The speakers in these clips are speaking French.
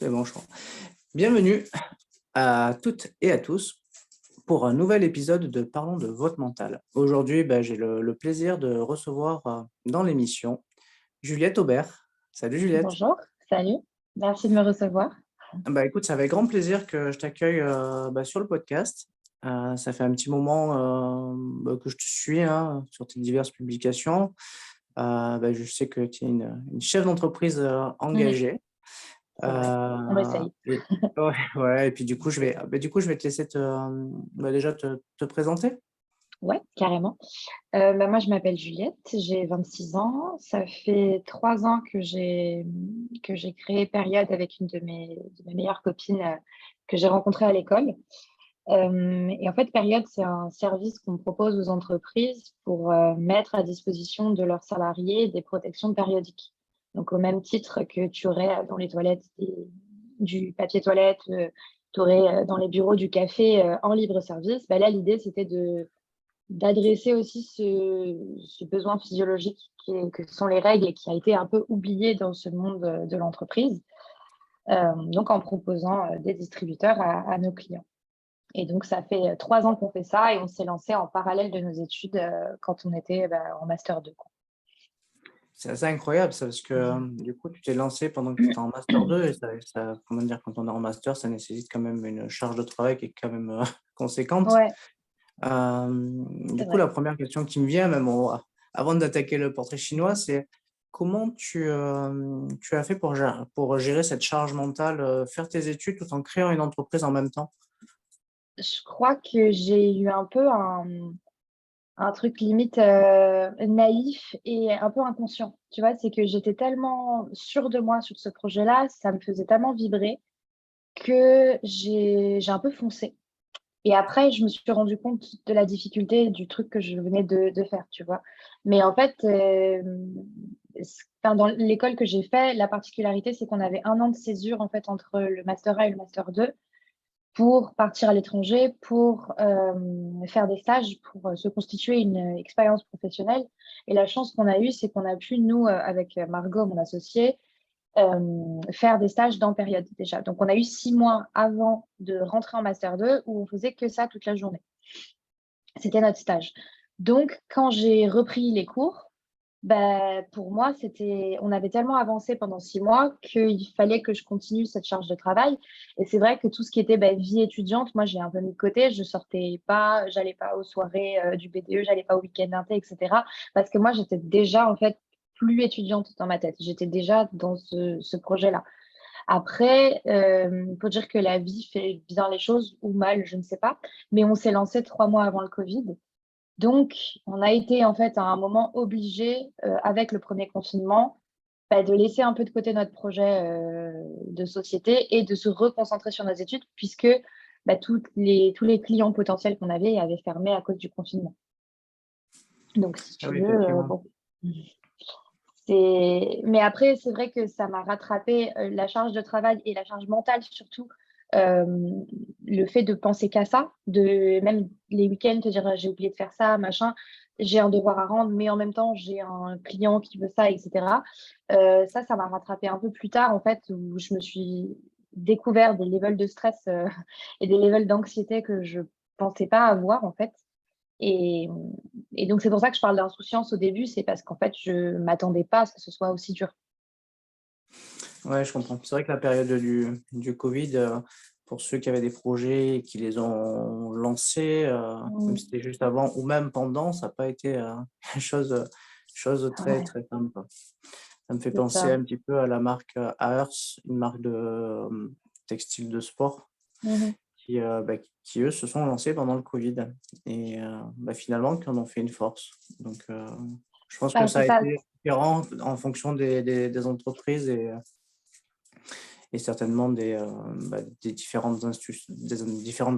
C'est bon, je crois. Bienvenue à toutes et à tous pour un nouvel épisode de Parlons de votre mental. Aujourd'hui, j'ai le plaisir de recevoir dans l'émission Juliette Aubert. Salut Juliette. Bonjour, salut, merci de me recevoir. Écoute, c'est avec grand plaisir que je t'accueille sur le podcast. Ça fait un petit moment que je te suis sur tes diverses publications. Je sais que tu es une chef d'entreprise engagée. C'est vrai, on essaye. Et ouais, ouais, et puis du coup, je vais te laisser déjà te présenter. Ouais, carrément. Moi, je m'appelle Juliette, j'ai 26 ans. Ça fait 3 ans que j'ai créé Période avec une de mes meilleures copines que j'ai rencontrées à l'école. Et en fait, Période, c'est un service qu'on propose aux entreprises pour mettre à disposition de leurs salariés des protections périodiques. Donc, au même titre que tu aurais dans les toilettes du papier toilette, tu aurais dans les bureaux du café en libre service, là, l'idée, c'était d'adresser aussi ce besoin physiologique que sont les règles et qui a été un peu oublié dans ce monde de l'entreprise, donc en proposant des distributeurs à nos clients. Et donc, ça fait 3 ans qu'on fait ça et on s'est lancé en parallèle de nos études quand on était en master 2, quoi. C'est assez incroyable ça, parce que du coup, tu t'es lancé pendant que tu étais en master 2 et comment dire, quand on est en master, ça nécessite quand même une charge de travail qui est quand même conséquente. Ouais, Du c'est coup, vrai. la première question qui me vient, avant d'attaquer le portrait chinois, c'est comment tu as fait pour gérer cette charge mentale, faire tes études tout en créant une entreprise en même temps? Je crois que j'ai eu un peu un truc limite naïf et un peu inconscient. Tu vois, c'est que j'étais tellement sûre de moi sur ce projet-là, ça me faisait tellement vibrer que j'ai un peu foncé. Et après, je me suis rendu compte de la difficulté du truc que je venais de faire, tu vois. Mais en fait, dans l'école que j'ai fait, la particularité, c'est qu'on avait 1 an de césure en fait entre le master 1 et le master 2 pour partir à l'étranger, pour faire des stages, pour se constituer une expérience professionnelle. Et la chance qu'on a eue, c'est qu'on a pu, nous, avec Margot, mon associée, faire des stages dans Période déjà. Donc, on a eu 6 mois avant de rentrer en master 2 où on faisait que ça toute la journée. C'était notre stage. Donc, quand j'ai repris les cours, pour moi, on avait tellement avancé pendant 6 mois qu'il fallait que je continue cette charge de travail. Et c'est vrai que tout ce qui était vie étudiante, moi, j'ai un peu mis de côté. Je sortais pas, j'allais pas aux soirées du BDE, j'allais pas au week-end d'inté, etc. Parce que moi, j'étais déjà, en fait, plus étudiante dans ma tête. J'étais déjà dans ce projet-là. Après, il faut dire que la vie fait bien les choses ou mal, je ne sais pas. Mais on s'est lancé 3 mois avant le Covid. Donc, on a été en fait à un moment obligé, avec le premier confinement, de laisser un peu de côté notre projet de société et de se reconcentrer sur nos études puisque tous les clients potentiels qu'on avait avaient fermé à cause du confinement. Donc, si Ah tu oui, veux, effectivement. bon. Mais après, c'est vrai que ça m'a rattrapé la charge de travail et la charge mentale surtout. euh, le fait de penser qu'à ça, de même les week-ends, te dire j'ai oublié de faire ça, machin, j'ai un devoir à rendre, mais en même temps j'ai un client qui veut ça, etc. Ça m'a rattrapé un peu plus tard en fait, où je me suis découvert des levels de stress et des levels d'anxiété que je pensais pas avoir en fait. Et, et donc, c'est pour ça que je parle d'insouciance au début, c'est parce qu'en fait, je m'attendais pas à ce que ce soit aussi dur. Ouais, je comprends. C'est vrai que la période du Covid, pour ceux qui avaient des projets et qui les ont lancés, même si Mm. c'était juste avant ou même pendant, ça n'a pas été chose très, Ouais, très simple, quoi. Ça me fait c'est penser ça. un petit peu à la marque Aers, une marque de textile de sport Mhm. qui, eux, se sont lancés pendant le Covid et finalement, qui en ont fait une force. Donc, je pense que ça C'est a ça. été différent en fonction des entreprises et certainement des différentes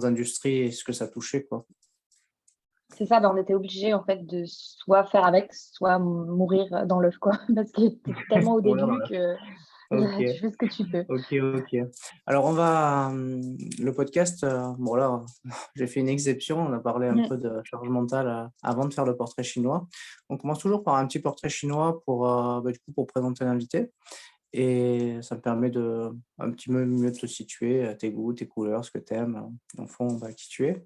industries et ce que ça touchait, quoi. C'est ça, on était obligé en fait de soit faire avec, soit mourir dans l'œuf, quoi. Parce que t'es tellement au Ouais, début voilà. que Ok, tu fais ce que tu peux. ok, ok. Alors, le podcast, bon là, j'ai fait une exception, on a parlé un Mm. peu de charge mentale avant de faire le portrait chinois. On commence toujours par un petit portrait chinois pour, du coup, pour présenter l'invité. et ça me permet de un petit peu mieux te situer, tes goûts, tes couleurs, ce que tu aimes, au fond, bah, qui tu es.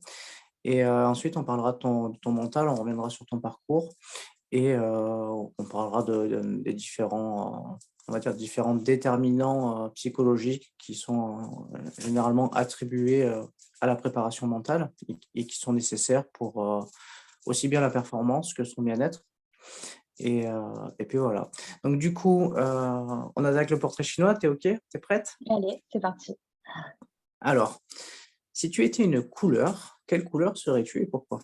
Et ensuite on parlera de ton mental, on reviendra sur ton parcours et on parlera des différents, on va dire différents déterminants, psychologiques qui sont, généralement attribués, à la préparation mentale et qui sont nécessaires pour, aussi bien la performance que son bien-être et puis voilà. Donc du coup, on attaque le portrait chinois, tu es OK? Tu es prête? Allez, c'est parti. Alors, si tu étais une couleur, quelle couleur serais-tu et pourquoi?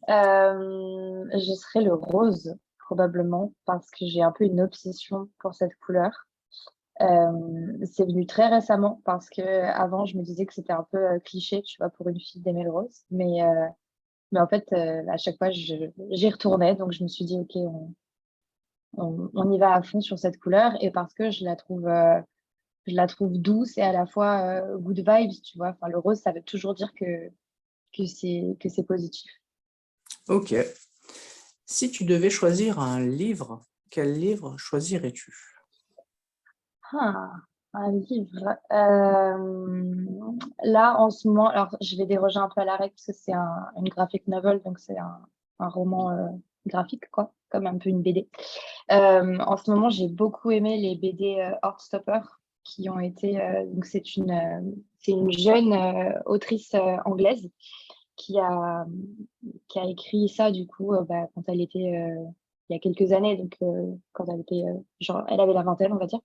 Je serais le rose, probablement, parce que j'ai un peu une obsession pour cette couleur. C'est venu très récemment parce qu'avant je me disais que c'était un peu, cliché, tu vois, pour une fille d'aimer le rose. Mais en fait, à chaque fois j'y retournais, donc je me suis dit: «OK, on y va à fond sur cette couleur» et parce que je la trouve douce et à la fois, good vibes, tu vois? Enfin, le rose, ça veut toujours dire que c'est positif. OK. Si tu devais choisir un livre, quel livre choisirais-tu? Ah! Un livre, là, en ce moment, alors je vais déroger un peu à la règle parce que c'est une graphic novel, donc c'est un roman, graphique quoi, comme un peu une BD. En ce moment, j'ai beaucoup aimé les BD, Heartstopper qui ont été, donc c'est une jeune, autrice, anglaise qui a, qui a écrit ça du coup, bah, quand elle était, il y a quelques années, donc quand elle était, genre elle avait la vingtaine, on va dire.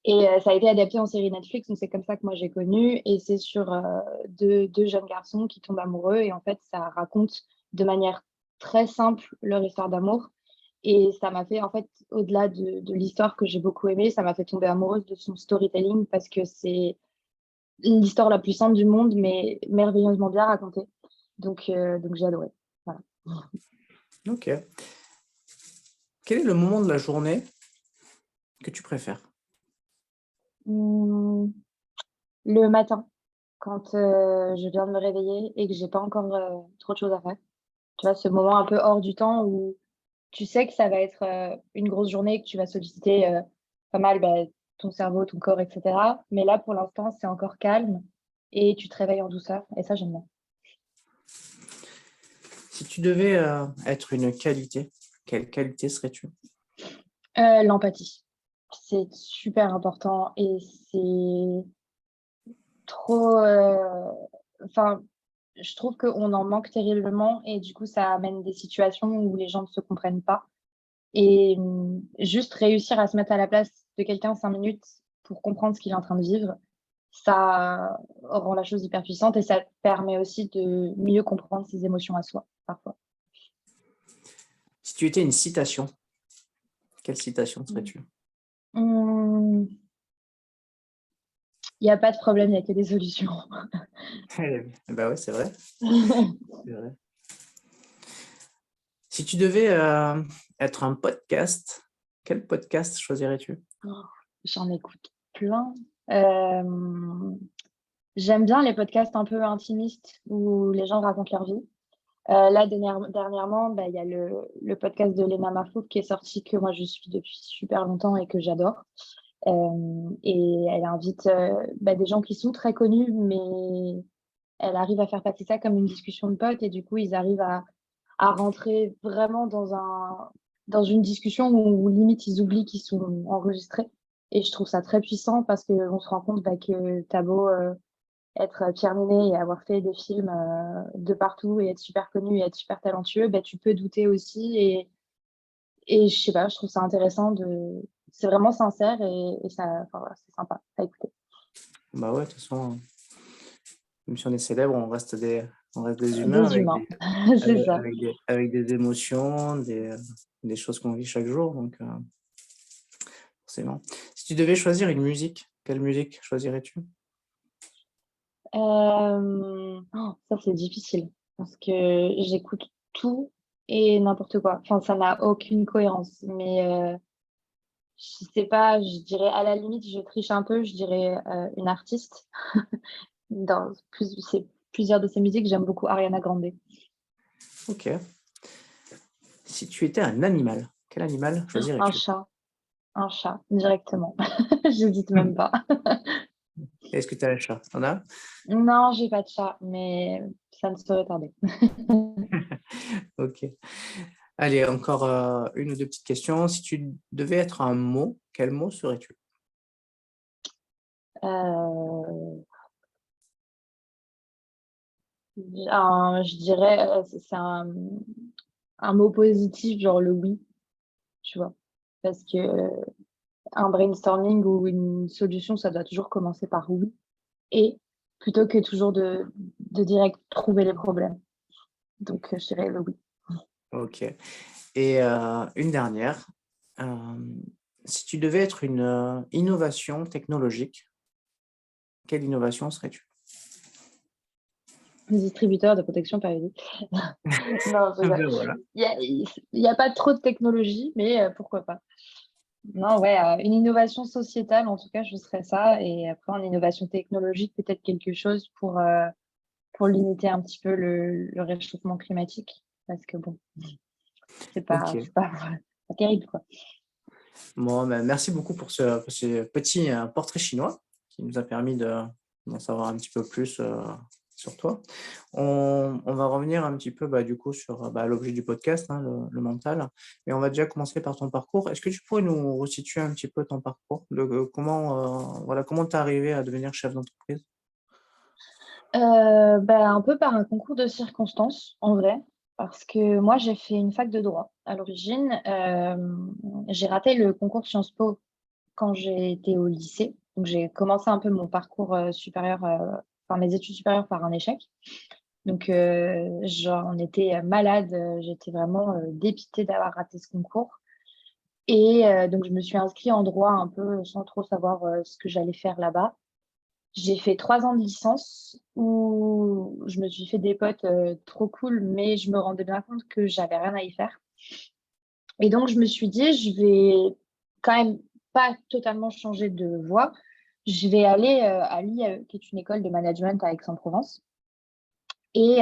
Et ça a été adapté en série Netflix, donc c'est comme ça que moi j'ai connu et c'est sur, deux jeunes garçons qui tombent amoureux et en fait ça raconte de manière très simple leur histoire d'amour et ça m'a fait en fait, au-delà de l'histoire que j'ai beaucoup aimée, ça m'a fait tomber amoureuse de son storytelling parce que c'est l'histoire la plus simple du monde mais merveilleusement bien racontée. Donc j'ai adoré. Voilà. OK. Quel est le moment de la journée que tu préfères? Mmh, le matin, quand, je viens de me réveiller et que j'ai pas encore, trop de choses à faire. Tu vois, ce moment un peu hors du temps où tu sais que ça va être, une grosse journée, que tu vas solliciter, pas mal, bah, ton cerveau, ton corps et cetera. Mais là, pour l'instant, c'est encore calme et tu te réveilles en douceur et ça, j'aime bien. Si tu devais, être une qualité, quelle qualité serais-tu? L'empathie, c'est super important et c'est trop, enfin, je trouve qu'on en manque terriblement et du coup, ça amène des situations où les gens ne se comprennent pas. Et juste réussir à se mettre à la place de quelqu'un 5 minutes pour comprendre ce qu'il est en train de vivre, ça rend la chose hyper puissante et ça permet aussi de mieux comprendre ses émotions à soi, parfois. Si tu étais une citation, quelle citation Mmh. serais-tu? Mmh, il y a pas de problème, il y a que des solutions. Bah, ouais, c'est vrai. Si tu devais, être un podcast, quel podcast choisirais-tu? Oh, j'en écoute plein. Hem, J'aime bien les podcasts un peu intimistes où les gens racontent leur vie. Là, dernièrement, bah, il y a le podcast de Lena Mahfouz qui est sorti, que moi je suis depuis super longtemps et que j'adore. Et elle invite, bah, des gens qui sont très connus, mais elle arrive à faire passer ça comme une discussion de potes et du coup, ils arrivent à rentrer vraiment dans une discussion où limite ils oublient qu'ils sont enregistrés et je trouve ça très puissant parce qu'on se rend compte, bah, que tu as beau, être Pierre Niney et avoir fait des films, de partout et être super connu et être super talentueux, bah, tu peux douter aussi et je sais pas, je trouve ça intéressant de c'est vraiment sincère et ça enfin voilà, c'est sympa à écouter. Bah, ouais, de toute façon, même si on est célèbre, on reste des humains Des humains, c'est ça. avec des émotions, des choses qu'on vit chaque jour, donc forcément. Si tu devais choisir une musique, quelle musique choisirais-tu? Ça c'est difficile parce que j'écoute tout et n'importe quoi. Enfin, ça n'a aucune cohérence, mais je sais pas, je dirais à la limite, je triche un peu, je dirais, une artiste. C'est plusieurs de ses musiques, j'aime beaucoup Ariana Grande. OK. Si tu étais un animal, quel animal Un choisirais-tu? chat. Un chat, directement. J'hésite même pas. Est-ce que tu as un chat? Tu en as? Non, j'ai pas de chat, mais ça ne saurait tarder. OK. Allez, encore, 1 ou 2 petites questions. Si tu devais être un mot, quel mot serais-tu? Heu, je dirais, c'est un mot positif, genre le «oui», tu vois? Parce que un brainstorming ou une solution, ça doit toujours commencer par «oui» et plutôt que toujours de direct trouver les problèmes. Donc je dirais le «oui». OK. Et une dernière, si tu devais être une, innovation technologique, quelle innovation serais-tu? Distributeur de protection périodique. Non, je Ah rigole. ben voilà. Il y a pas trop de technologie, mais pourquoi pas. Non, ouais, une innovation sociétale, en tout cas, je serais ça et après en innovation technologique, peut-être quelque chose pour limiter un petit peu le réchauffement climatique parce que bon, c'est pas OK. c'est pas pas terrible, quoi. Bon, ben, merci beaucoup pour ce petit, portrait chinois qui nous a permis d'en savoir un petit peu plus, sur toi. On va revenir un petit peu, bah, du coup, sur, bah, l'objet du podcast, hein, le mental. Mais on va déjà commencer par ton parcours. Est-ce que tu pourrais nous resituer un petit peu ton parcours? Comment, voilà, comment tu es arrivé à devenir chef d'entreprise? Bah, un peu par un concours de circonstances, en vrai, parce que moi, j'ai fait une fac de droit à l'origine. J'ai raté le concours Sciences Po quand j'ai été au lycée. Donc j'ai commencé un peu mon parcours, supérieur, enfin mes études supérieures par un échec. Donc j'en étais, malade, j'étais vraiment, dépitée d'avoir raté ce concours et donc je me suis inscrite en droit un peu sans trop savoir, ce que j'allais faire là-bas. J'ai fait 3 ans de licence où je me suis fait des potes, trop cool, mais je me rendais bien compte que j'avais rien à y faire et donc je me suis dit: «Je vais quand même pas totalement changer de voie, je vais aller, à l'IAE, qui est une école de management à Aix-en-Provence et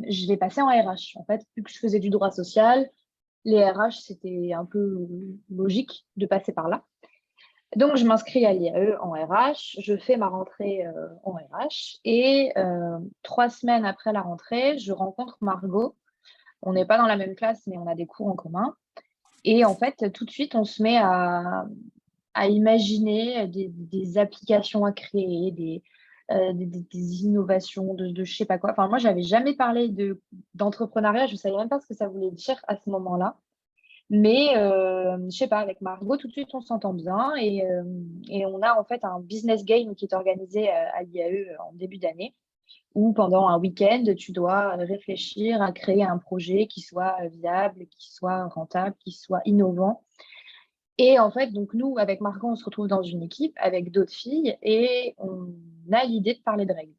je vais passer en RH». En fait, vu que je faisais du droit social, les RH, c'était un peu logique de passer par là. Donc je m'inscris à l'IAE en RH, je fais ma rentrée, en RH et 3 semaines après la rentrée, je rencontre Margot. On n'est pas dans la même classe, mais on a des cours en commun et en fait, tout de suite, on se met à imaginer des applications à créer, des innovations de je sais pas quoi. Enfin, moi, j'avais jamais parlé d'entrepreneuriat, je savais même pas ce que ça voulait dire à ce moment-là. Mais je sais pas, avec Margot, tout de suite, on s'entend bien et on a en fait un business game qui est organisé, à l'IAE en début d'année, où pendant un week-end, tu dois réfléchir à créer un projet qui soit, viable, qui soit rentable, qui soit innovant et en fait, donc nous, avec Margot, on se retrouve dans une équipe avec d'autres filles et on a l'idée de parler de règles.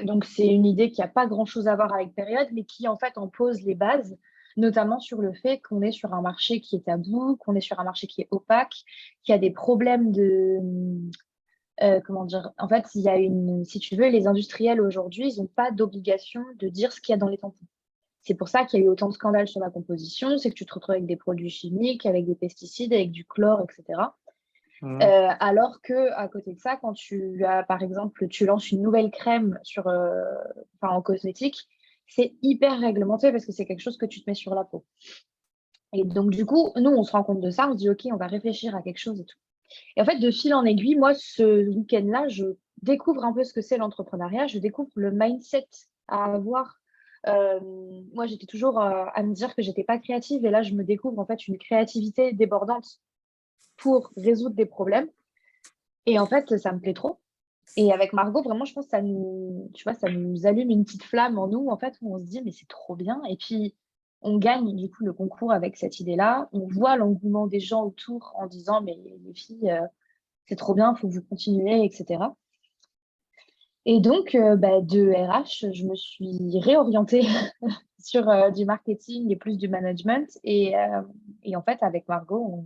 Donc c'est une idée qui a pas grand-chose à voir avec Période, mais qui en fait en pose les bases, notamment sur le fait qu'on est sur un marché qui est tabou, qu'on est sur un marché qui est opaque, qui a des problèmes comment dire? En fait, il y a si tu veux, les industriels aujourd'hui, ils ont pas d'obligation de dire ce qu'il y a dans les tampons. C'est pour ça qu'il y a eu autant de scandales sur la composition, c'est que tu te retrouves avec des produits chimiques, avec des pesticides, avec du chlore et cetera. Mmh. Alors qu'à côté de ça, quand tu as, par exemple, tu lances une nouvelle crème enfin, en cosmétique, c'est hyper réglementé parce que c'est quelque chose que tu te mets sur la peau. Et donc, du coup, nous, on se rend compte de ça, on se dit, OK, on va réfléchir à quelque chose et tout. Et en fait, de fil en aiguille, moi, ce week-end-là, je découvre un peu ce que c'est l'entrepreneuriat, je découvre le mindset à avoir. Moi, j'étais toujours à me dire que j'étais pas créative et là, je me découvre en fait une créativité débordante pour résoudre des problèmes. Et en fait, ça me plaît trop. Et avec Margot, vraiment, je pense que tu vois, ça nous allume une petite flamme en nous, en fait, où on se dit: «Mais c'est trop bien» et puis on gagne, du coup, le concours avec cette idée-là. On voit l'engouement des gens autour en disant: «Mais les filles, c'est trop bien, il faut que vous continuez» et cetera. Et donc bah, de RH, je me suis réorientée sur, du marketing et plus du management et en fait, avec Margot,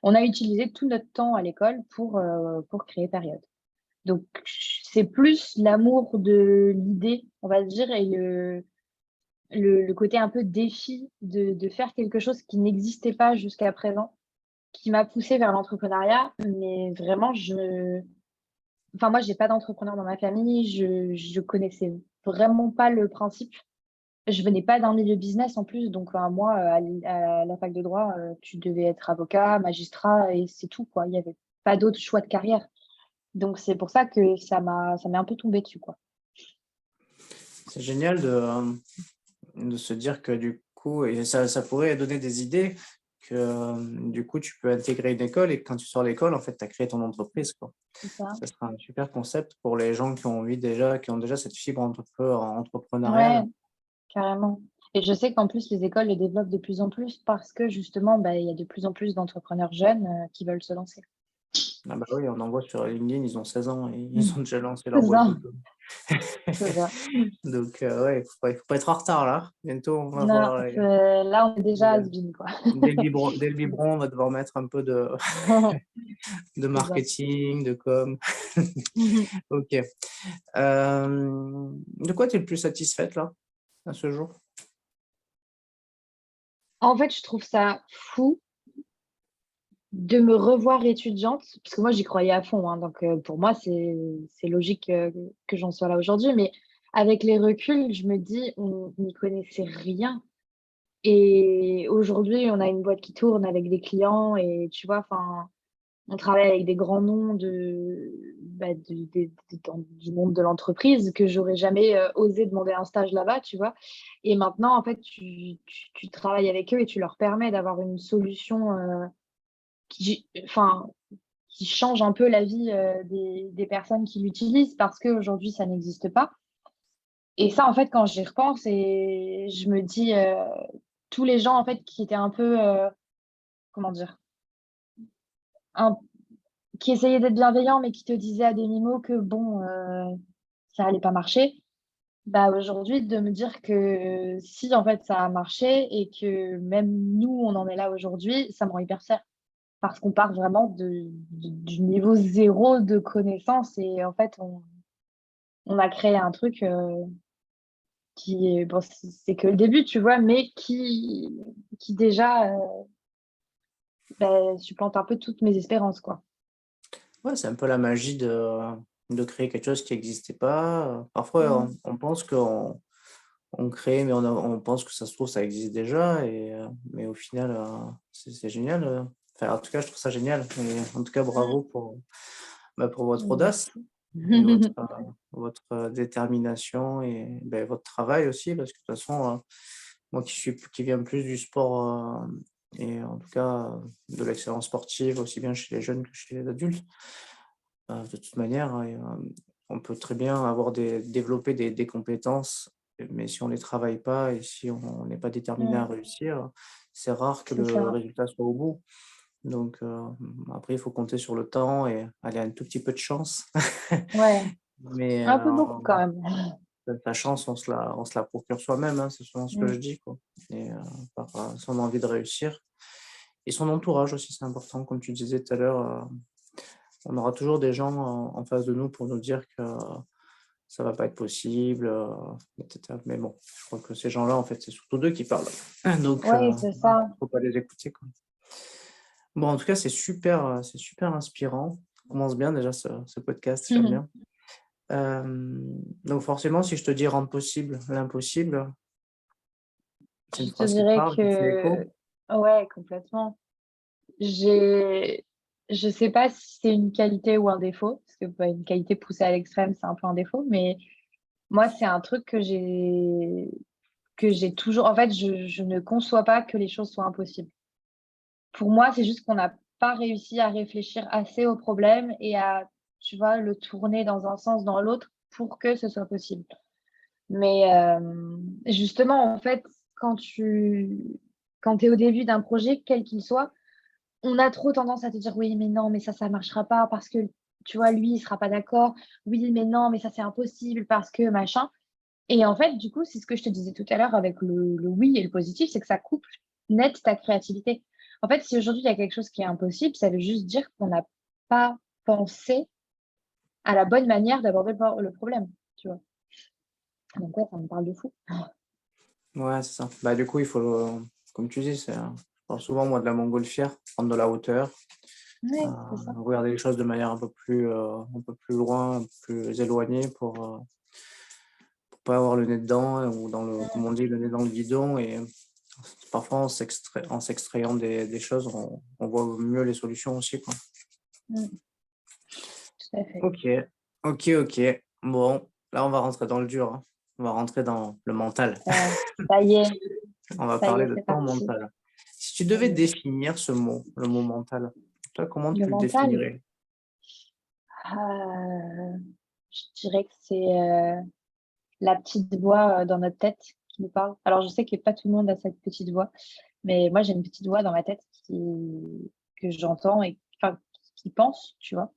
on a utilisé tout notre temps à l'école pour créer Période. Donc, c'est plus l'amour de l'idée, on va dire, et le côté un peu défi de faire quelque chose qui n'existait pas jusqu'à présent, qui m'a poussée vers l'entrepreneuriat. Mais vraiment, enfin, moi, j'ai pas d'entrepreneur dans ma famille, je connaissais vraiment pas le principe. Je venais pas d'un milieu business en plus, donc moi, à la fac de droit, tu devais être avocat, magistrat et c'est tout, quoi. Il y avait pas d'autre choix de carrière. Donc c'est pour ça que ça m'est un peu tombé dessus, quoi. C'est génial de se dire que du coup, et ça pourrait donner des idées que du coup, tu peux intégrer une école et que quand tu sors de l'école, en fait, tu as créé ton entreprise, quoi. C'est ça. Ça sera un super concept pour les gens qui ont déjà cette fibre Ouais, entrepreneuriale. carrément. Et je sais qu'en plus, les écoles le développent de plus en plus parce que justement, bah, il y a de plus en plus d'entrepreneurs jeunes, qui veulent se lancer. Ah bah oui, on en voit sur LinkedIn, ils ont 16 ans et ils Mmh. ont déjà lancé leur C'est boîte de ça, com. c'est ça. Donc ouais, faut pas être en retard là. Bientôt, on va Non, voir là, on est déjà les has-been, quoi. dès le biberon, on va devoir mettre un peu de C'est ça. marketing, de com. Mmh. OK. De quoi tu es le plus satisfaite là, à ce jour? En fait, je trouve ça fou de me revoir étudiante, parce que moi, j'y croyais à fond, hein, donc pour moi, c'est logique, que j'en sois là aujourd'hui. Mais avec les reculs, je me dis: «On n'y connaissait rien». Et aujourd'hui, on a une boîte qui tourne avec des clients et tu vois, enfin, on travaille avec des grands noms du monde de l'entreprise que j'aurais jamais, osé demander un stage là-bas, tu vois? Et maintenant, en fait, tu travailles avec eux et tu leur permets d'avoir une solution, enfin, qui change un peu la vie, des personnes qui l'utilisent parce qu'aujourd'hui, ça n'existe pas. Et ça, en fait, quand j'y repense et je me dis, tous les gens, en fait, qui étaient un peu, comment dire? Un Qui essayaient d'être bienveillants, mais qui te disaient à demi-mot que bon, ça allait pas marcher. Bah, aujourd'hui, de me dire que si, en fait, ça a marché et que même nous, on en est là aujourd'hui, ça me rend hyper fière. Parce qu'on part vraiment du niveau zéro de connaissances et en fait, on a créé un truc, qui est bon, c'est que le début, tu vois? Mais qui déjà, supplante un peu toutes mes espérances, quoi. Ouais, c'est un peu la magie de créer quelque chose qui n'existait pas. Parfois, Mmh. on pense qu'on crée, mais on pense que ça se trouve, ça existe déjà mais au final, c'est génial, enfin, en tout cas, je trouve ça génial et en tout cas, Mmh. bravo pour votre audace Merci. et votre détermination et votre travail aussi parce que de toute façon, moi qui viens plus du sport, et en tout cas, de l'excellence sportive aussi bien chez les jeunes que chez les adultes, de toute manière et on peut très bien développer des compétences, mais si on ne les travaille pas et si on n'est pas déterminé à Mmh. réussir, c'est rare que C'est le ça. résultat soit au bout. Donc après il faut compter sur le temps et aller un tout petit peu de chance. Ouais, Mais un peu beaucoup quand même. la chance, on se la procure soi-même, hein, c'est souvent ce que je Mmh. dis, quoi et par, son envie de réussir et son entourage aussi, c'est important. Comme tu disais tout à l'heure, on aura toujours des gens en face de nous pour nous dire que ça va pas être possible, et cetera. Mais bon, je crois que ces gens-là, en fait, c'est surtout d'eux qui parlent. Donc Ouais, c'est ça. faut pas les écouter, quoi. Bon, en tout cas, c'est super inspirant. Ça commence bien déjà ce podcast, j'aime bien. Donc forcément, si je te dis: «Rendre possible l'impossible», c'est une Je te phrase qui te dirais parle, qui te fait que écho? ouais, complètement. J'ai je sais pas si c'est une qualité ou un défaut, parce que, bah, une qualité poussée à l'extrême, c'est un peu un défaut, mais moi, c'est un truc que j'ai toujours en fait, je ne conçois pas que les choses soient impossibles. Pour moi, c'est juste qu'on n'a pas réussi à réfléchir assez au problème et à, tu vois, le tourner dans un sens, dans l'autre pour que ce soit possible. Mais justement, en fait, quand tu quand tu es au début d'un projet, quel qu'il soit, on a trop tendance à te dire: «Oui, mais non, mais ça marchera pas parce que, tu vois, lui, il sera pas d'accord. Oui, mais non, mais ça, c'est impossible parce que machin». Et en fait, du coup, c'est ce que je te disais tout à l'heure avec le oui et le positif, c'est que ça coupe net ta créativité. En fait, si aujourd'hui, il y a quelque chose qui est impossible, ça veut juste dire qu'on n'a pas pensé à la bonne manière d'aborder le problème, tu vois? Donc ouais, ça me parle de fou. Ouais, c'est ça. Bah, du coup, il faut, comme tu dis, je parle souvent, moi, de la montgolfière, prendre de la hauteur, Oui, c'est ça. regarder les choses de manière un peu plus loin, un peu plus éloignée pour pas avoir le nez dedans ou comme on dit, le nez dans le guidon. Et parfois, en s'extrayant des choses, on voit mieux les solutions aussi, quoi. Mm, tout à fait. Ok, ok. Bon, là, on va rentrer dans le dur, hein. On va rentrer dans le mental. Euh, ça y est, On va ça y parler est, de c'est ton parti. mental. Si tu devais Vas-y. définir ce mot, le mot mental, toi, comment Le tu le mental, définirais? euh, je dirais que c'est la petite voix dans notre tête qui nous parle. Alors, je sais que pas tout le monde a cette petite voix, mais moi, j'ai une petite voix dans ma tête que j'entends et enfin, qui pense, tu vois.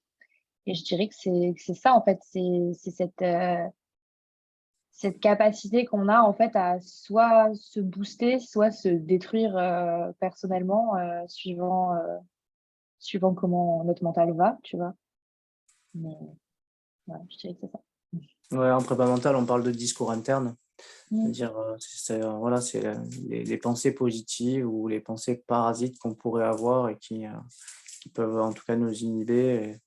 Et je dirais que c'est ça, en fait, c'est cette capacité qu'on a, en fait, à soit se booster, soit se détruire personnellement, suivant comment notre mental va, tu vois. Mais ouais, je dirais que c'est ça. Ouais, en prépa mentale, on parle de discours interne, Mm. c'est-à-dire, voilà, c'est les pensées positives ou les pensées parasites qu'on pourrait avoir et qui peuvent en tout cas nous inhiber.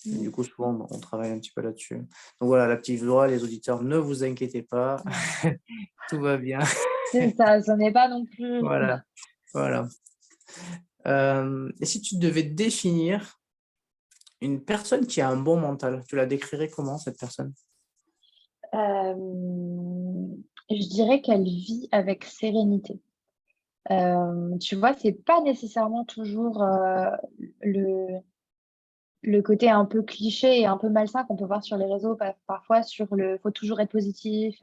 Et Mm. du coup, souvent, on travaille un petit peu là-dessus. Donc voilà, la petite voix, les auditeurs, ne vous inquiétez pas, tout va bien. C'est ça, ce n'est pas non plus. Voilà, voilà. Et si tu devais définir une personne qui a un bon mental, tu la décrirais comment cette personne? Je dirais qu'elle vit avec sérénité. Tu vois, c'est pas nécessairement toujours le, le côté un peu cliché et un peu malsain qu'on peut voir sur les réseaux parfois sur le faut toujours être positif,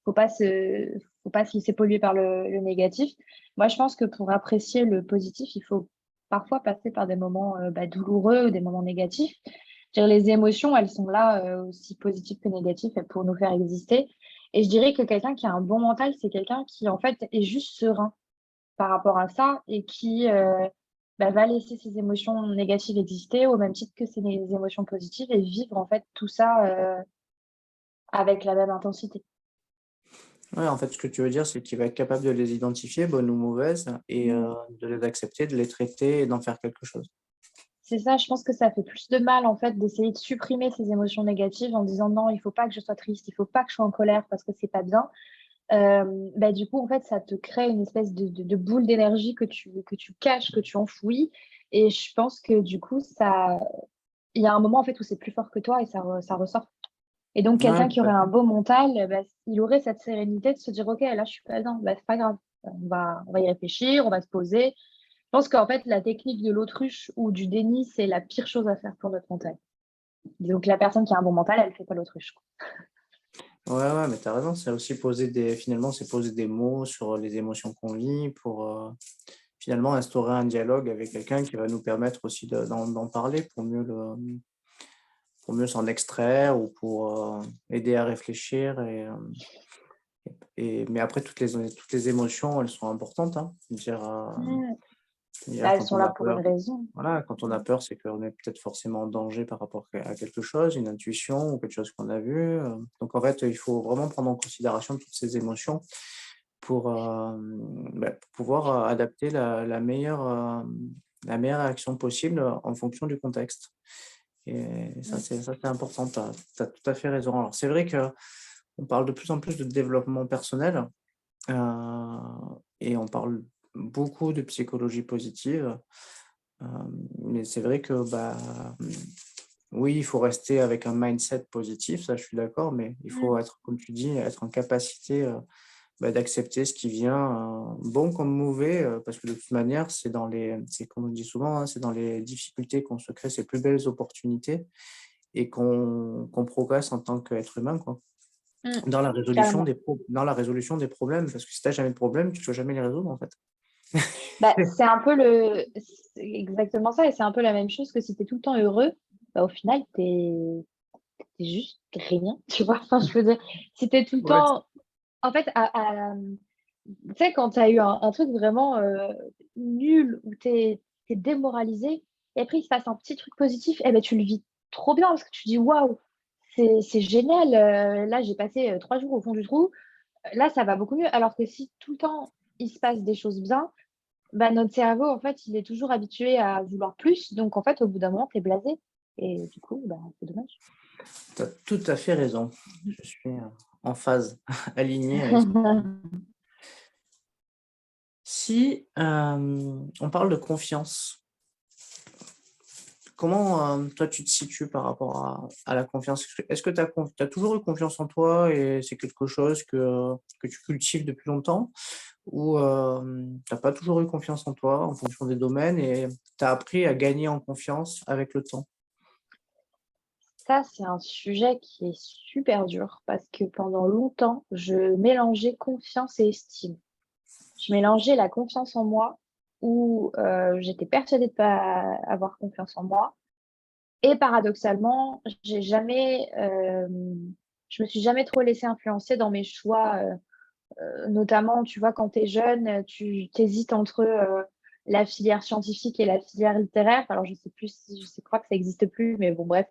faut pas faut pas se laisser polluer par le négatif. Moi, je pense que pour apprécier le positif, il faut parfois passer par des moments douloureux ou des moments négatifs. Je veux dire, les émotions, elles sont là aussi positives que négatives pour nous faire exister. Et je dirais que quelqu'un qui a un bon mental, c'est quelqu'un qui en fait est juste serein par rapport à ça et qui va laisser ses émotions négatives exister au même titre que ses émotions positives et vivre en fait tout ça avec la même intensité. Ouais, en fait, ce que tu veux dire, c'est qu'il va être capable de les identifier, bonnes ou mauvaises, et Mm. de les accepter, de les traiter et d'en faire quelque chose. C'est ça, je pense que ça fait plus de mal en fait d'essayer de supprimer ces émotions négatives en disant non, il faut pas que je sois triste, il faut pas que je sois en colère parce que c'est pas bien. Du coup, en fait, ça te crée une espèce de boule d'énergie que tu caches, que tu enfouis. Et je pense que du coup, il y a un moment en fait où c'est plus fort que toi et ça ressort. Et donc, Ouais, quelqu'un qui tout à aurait un fait. beau mental, il aurait cette sérénité de se dire, OK, là, je suis pas bien, c'est pas grave. On va y réfléchir, on va se poser. Je pense qu'en fait, la technique de l'autruche ou du déni, c'est la pire chose à faire pour notre mental. Donc, la personne qui a un bon mental, elle fait pas l'autruche, quoi. Ouais, mais tu as raison, c'est aussi finalement, c'est poser des mots sur les émotions qu'on vit pour finalement instaurer un dialogue avec quelqu'un qui va nous permettre aussi d'en parler pour mieux s'en extraire ou pour aider à réfléchir. Mais après, toutes les émotions, elles sont importantes, hein. Mm. Dire Bah, elles quand sont on là a pour une peur, raison. voilà, quand on a peur, c'est qu'on est peut-être forcément en danger par rapport à quelque chose, une intuition ou quelque chose qu'on a vu. Donc en fait, il faut vraiment prendre en considération toutes ces émotions pour, pour pouvoir adapter la meilleure réaction possible en fonction du contexte. Et Mm. ça, c'est important. Tu as tout à fait raison. Alors, c'est vrai que on parle de plus en plus de développement personnel, heu et on parle beaucoup de psychologie positive. Mais c'est vrai que, oui, il faut rester avec un mindset positif, ça je suis d'accord, mais il faut Mm. être, comme tu dis, être en capacité, d'accepter ce qui vient, bon comme mauvais, parce que de toute manière, c'est comme on dit souvent, hein, c'est dans les difficultés qu'on se crée ses plus belles opportunités et qu'on progresse en tant qu'être humain, quoi. Mm. Carrément. Dans la résolution des problèmes, parce que si tu as jamais de problème, tu ne vas jamais les résoudre, en fait. C'est un peu c'est exactement ça, et c'est un peu la même chose que si tu es tout le temps heureux, au final, t'es juste rien, tu vois. Enfin, je veux dire, si t'es tout le Ouais, temps, en fait, tu sais, quand tu as eu un truc vraiment nul où t'es démoralisé, et après il se passe un petit truc positif, et ben tu le vis trop bien parce que tu dis waouh, c'est génial. Là, j'ai passé 3 jours au fond du trou. là, ça va beaucoup mieux. Alors que si tout le temps, il se passe des choses bien, bah, notre cerveau, en fait, il est toujours habitué à vouloir plus. Donc, en fait, au bout d'un moment, tu es blasé. Et du coup, bah, c'est dommage. Tu as tout à fait raison. Je suis, en phase, aligné avec ce que tu dis. Si, on parle de confiance, comment, toi, tu te situes par rapport à la confiance? Est-ce que tu as toujours eu confiance en toi et c'est quelque chose que tu cultives depuis longtemps? Ou, tu pas toujours eu confiance en toi en fonction des domaines et tu as appris à gagner en confiance avec le temps? Ça, c'est un sujet qui est super dur parce que pendant longtemps, je mélangeais confiance et estime. Je mélangeais la confiance en moi où, j'étais persuadée de pas avoir confiance en moi et paradoxalement, j'ai jamais, je me suis jamais trop laissée influencer dans mes choix, notamment, tu vois, quand tu es jeune, tu hésites entre, la filière scientifique et la filière littéraire. Alors je sais plus si je sais crois que ça existe plus, mais bon bref.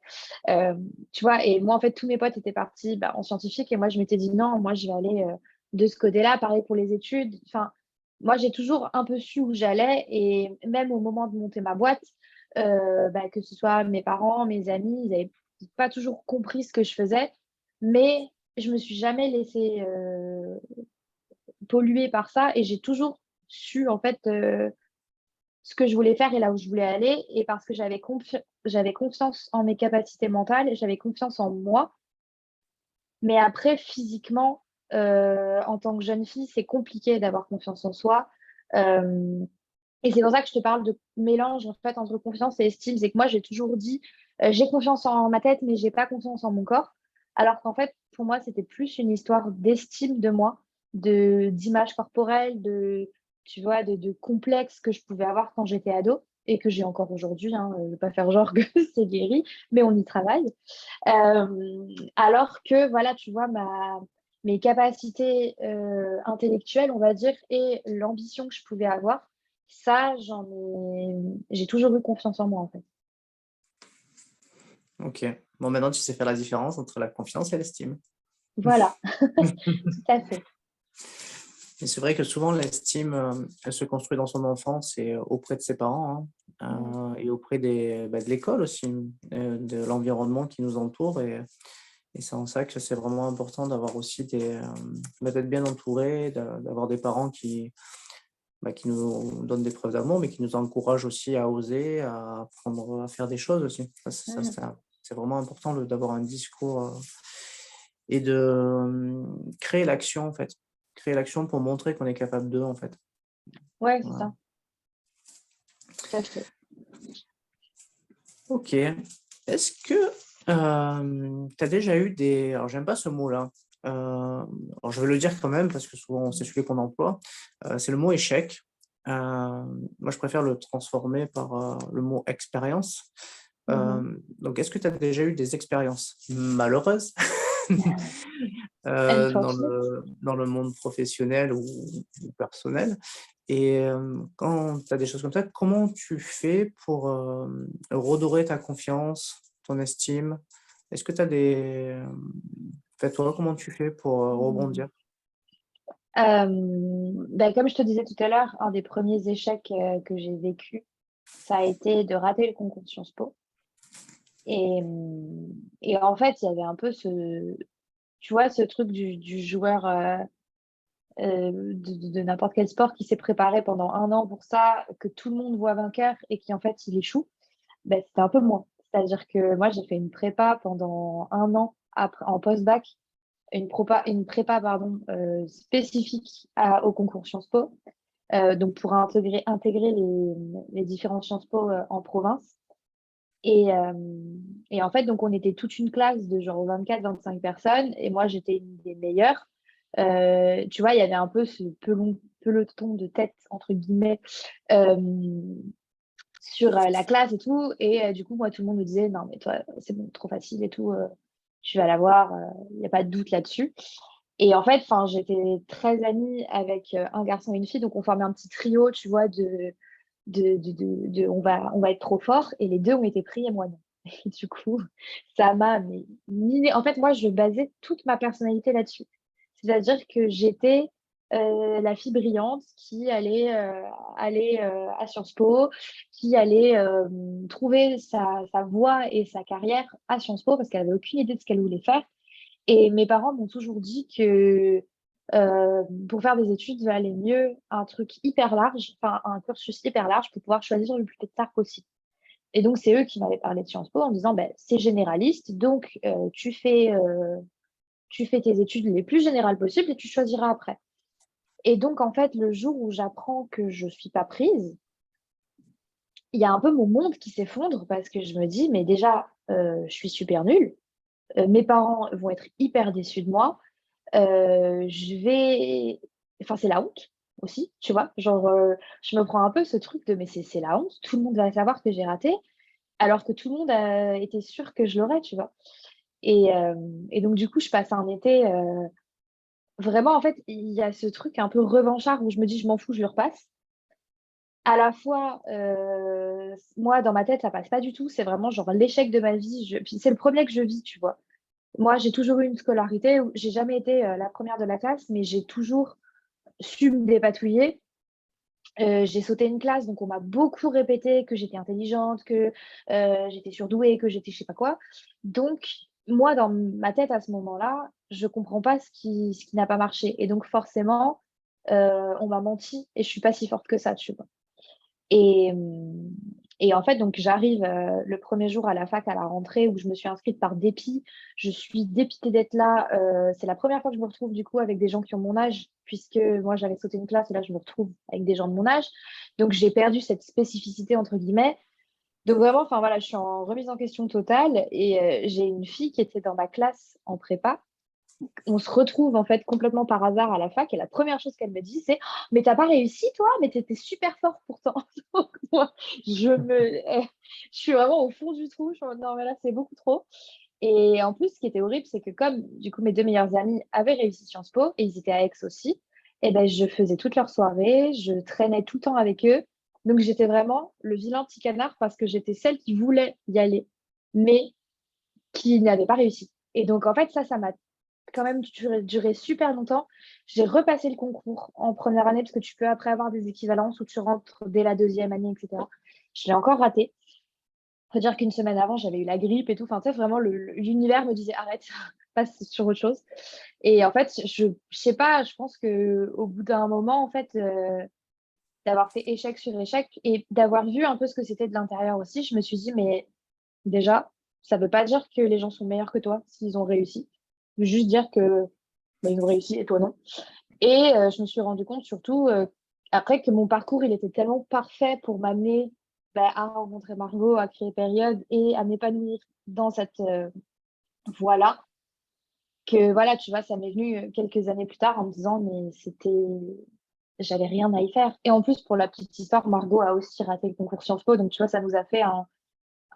Tu vois? Et moi, en fait, tous mes potes étaient partis, bah, en scientifique et moi, je m'étais dit: «Non, moi, je vais aller, de ce côté-là». Pareil pour les études. Enfin, moi, j'ai toujours un peu su où j'allais et même au moment de monter ma boîte, bah, que ce soit mes parents, mes amis, ils avaient pas toujours compris ce que je faisais, mais je me suis jamais laissée, polluée par ça et j'ai toujours su, en fait, ce que je voulais faire et là où je voulais aller et parce que j'avais confiance en mes capacités mentales, j'avais confiance en moi. Mais après physiquement, en tant que jeune fille, c'est compliqué d'avoir confiance en soi, hem et c'est pour ça que je te parle de mélange, en fait, entre confiance et estime. C'est que moi, j'ai toujours dit, «J'ai confiance en ma tête, mais j'ai pas confiance en mon corps». Alors qu'en fait, pour moi, c'était plus une histoire d'estime de moi, d'image corporelle, tu vois, de complexe que je pouvais avoir quand j'étais ado et que j'ai encore aujourd'hui, hein, je vais pas faire genre que c'est guéri, mais on y travaille. Alors que voilà, tu vois, mes capacités, intellectuelles, on va dire et l'ambition que je pouvais avoir, ça, j'ai toujours eu confiance en moi, en fait. OK. Bon, maintenant tu sais faire la différence entre la confiance et l'estime. Voilà, tout à fait. Et c'est vrai que souvent l'estime, elle se construit dans son enfance et auprès de ses parents, Mmh. hein, et auprès de l'école aussi, de l'environnement qui nous entoure et c'est en ça que c'est vraiment important d'avoir aussi d'être bien entouré, d'avoir des parents qui nous donnent des preuves d'amour, mais qui nous encouragent aussi à oser, à apprendre à faire des choses aussi. Mmh. C'est vraiment important d'avoir un discours, et créer l'action en fait. Créer l'action pour montrer qu'on est capable d'eux en fait. Ouais, c'est Voilà. ça, tout à fait. OK. Est-ce que, tu as déjà eu des alors j'aime pas ce mot-là, alors je vais le dire quand même parce que souvent c'est celui qu'on emploie, c'est le mot échec. Moi je préfère le transformer par, le mot expérience. Mmh. Donc est-ce que tu as déjà eu des expériences malheureuses, Unfortunate. dans le monde professionnel ou personnel? Et quand tu as des choses comme ça, comment tu fais pour, redorer ta confiance, ton estime? Est-ce que tu as en fait, toi, comment tu fais pour, Mmh. rebondir? Bah, comme je te disais tout à l'heure, un des premiers échecs, que j'ai vécu, ça a été de rater le concours de Sciences Po et en fait, il y avait un peu tu vois, ce truc du joueur, de n'importe quel sport qui s'est préparé pendant 1 an pour ça, que tout le monde voit vainqueur et qui, en fait, il échoue. Ben c'était un peu moi. C'est-à-dire que moi, j'ai fait une prépa pendant 1 an après en post-bac, une prépa pardon, spécifique au concours Sciences Po, donc pour intégrer les différents Sciences Po, en province et en fait, donc on était toute une classe de genre 24-25 personnes et moi, j'étais une des meilleures. Tu vois, il y avait un peu ce «peloton de tête» entre guillemets, hem, sur, la classe et tout et du coup, moi, tout le monde me disait: «Non mais toi, c'est bon, trop facile et tout, tu vas l'avoir, il y a pas de doute là-dessus» et en fait, enfin, j'étais très amie avec, un garçon et une fille, donc on formait un petit trio, tu vois, on va être trop fort et les 2 ont été pris et moi non. Et du coup, ça m'a mais miné en fait, moi, je basais toute ma personnalité là-dessus. C'est-à-dire que j'étais la fille brillante qui allait aller à Sciences Po, qui allait trouver sa voie et sa carrière à Sciences Po parce qu'elle avait aucune idée de ce qu'elle voulait faire. Et mes parents m'ont toujours dit que pour faire des études, il valait mieux un truc hyper large, enfin un cursus hyper large pour pouvoir choisir le plus tard possible. Et donc, c'est eux qui m'avaient parlé de Sciences Po en me disant, ben, c'est généraliste, donc tu fais tes études les plus générales possibles et tu choisiras après. Et donc, en fait, le jour où j'apprends que je ne suis pas prise, il y a un peu mon monde qui s'effondre parce que je me dis, mais déjà, je suis super nulle. Mes parents vont être hyper déçus de moi. Je vais... Enfin, c'est la honte aussi, tu vois. Genre, je me prends un peu ce truc de, mais c'est la honte. Tout le monde va savoir que j'ai raté, alors que tout le monde a été sûr que je l'aurais, tu vois. Et donc, du coup, je passe un été... vraiment, en fait, il y a ce truc un peu revanchard où je me dis, je m'en fous, je le repasse. À la fois, moi, dans ma tête, ça passe pas du tout. C'est vraiment genre l'échec de ma vie. Puis c'est le premier que je vis, tu vois. Moi, j'ai toujours eu une scolarité où j'ai jamais été la première de la classe, mais j'ai toujours su me dépatouiller. J'ai sauté une classe, donc on m'a beaucoup répété que j'étais intelligente, que j'étais surdouée, que j'étais je sais pas quoi. Donc, moi, dans ma tête, à ce moment-là, je comprends pas ce qui n'a pas marché. Et donc, forcément, on m'a menti et je suis pas si forte que ça, tu vois. Et, et en fait, donc j'arrive le premier jour à la fac à la rentrée où je me suis inscrite par dépit. Je suis dépitée d'être là. C'est la première fois que je me retrouve du coup avec des gens qui ont mon âge, puisque moi j'avais sauté une classe et là je me retrouve avec des gens de mon âge. Donc j'ai perdu cette spécificité entre guillemets. Donc vraiment, enfin voilà, je suis en remise en question totale et j'ai une fille qui était dans ma classe en prépa. On se retrouve en fait complètement par hasard à la fac et la première chose qu'elle me dit c'est «Oh, mais t'as pas réussi toi, mais t'étais super forte pourtant». Donc, moi, je me je suis vraiment au fond du trou, je suis en mode, non mais là c'est beaucoup trop. Et en plus ce qui était horrible c'est que comme du coup mes deux meilleurs amis avaient réussi Sciences Po et ils étaient à Aix aussi, et ben je faisais toutes leurs soirées, je traînais tout le temps avec eux. Donc j'étais vraiment le vilain petit canard parce que j'étais celle qui voulait y aller mais qui n'avait pas réussi. Et donc en fait ça m'a quand même duré super longtemps. J'ai repassé le concours en première année parce que tu peux après avoir des équivalences où tu rentres dès la deuxième année, etc. Je l'ai encore raté. Faut dire qu'une semaine avant, j'avais eu la grippe et tout. Enfin, tu sais, vraiment, l'univers me disait arrête, passe sur autre chose. Et en fait, je sais pas, je pense que au bout d'un moment, en fait, d'avoir fait échec sur échec et d'avoir vu un peu ce que c'était de l'intérieur aussi, je me suis dit, mais déjà, ça veut pas dire que les gens sont meilleurs que toi s'ils ont réussi. Ça veut juste dire que bah, ils ont réussi et toi non. Et je me suis rendu compte surtout après que mon parcours, il était tellement parfait pour m'amener bah, à rencontrer Margot, à créer Période et à m'épanouir dans cette voie-là, que voilà, tu vois, ça m'est venu quelques années plus tard en me disant, mais j'avais rien à y faire. Et en plus, pour la petite histoire, Margot a aussi raté le concours Sciences Po, donc tu vois, ça nous a fait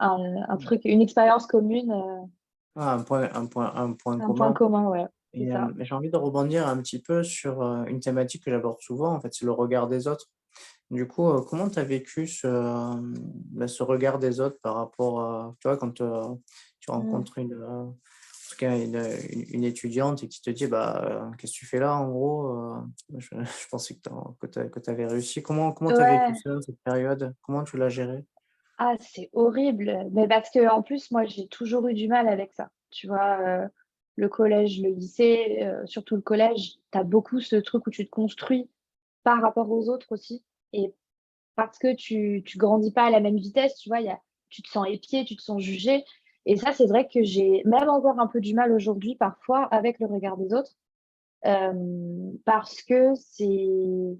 un truc, une expérience commune, Ah, un point un point commun. commun, ouais, c'est Et ça. j'ai envie de rebondir un petit peu sur une thématique que j'aborde souvent, en fait, c'est le regard des autres. Du coup, comment tu as vécu ce regard des autres par rapport à, tu vois, quand tu Mm. rencontres en tout cas une étudiante et qui te dit, bah, qu'est-ce que tu fais là, en gros? Je pensais que tu avais réussi. Comment tu as vécu Ouais. ça, cette période? Comment tu l'as géré? Ah, c'est horrible. Mais parce que en plus, moi, j'ai toujours eu du mal avec ça. Tu vois, le collège, le lycée, surtout le collège, tu as beaucoup ce truc où tu te construis par rapport aux autres aussi. Et parce que tu grandis pas à la même vitesse, tu vois, tu te sens épié, tu te sens jugé. Et ça, c'est vrai que j'ai même encore un peu du mal aujourd'hui, parfois, avec le regard des autres. Parce que je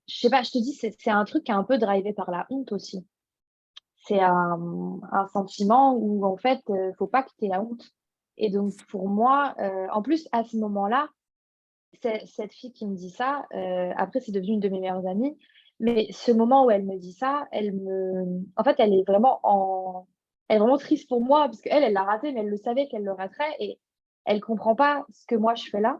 sais pas, je te dis, c'est un truc qui est un peu drivé par la honte aussi. C'est un sentiment où, en fait, faut pas que tu aies la honte. Et donc, pour moi, en plus, à ce moment-là, cette fille qui me dit ça, après, c'est devenu une de mes meilleures amies. Mais ce moment où elle me dit ça, en fait, elle est vraiment triste pour moi parce qu'elle, elle l'a raté, mais elle le savait qu'elle le raterait et elle comprend pas ce que moi je fais là.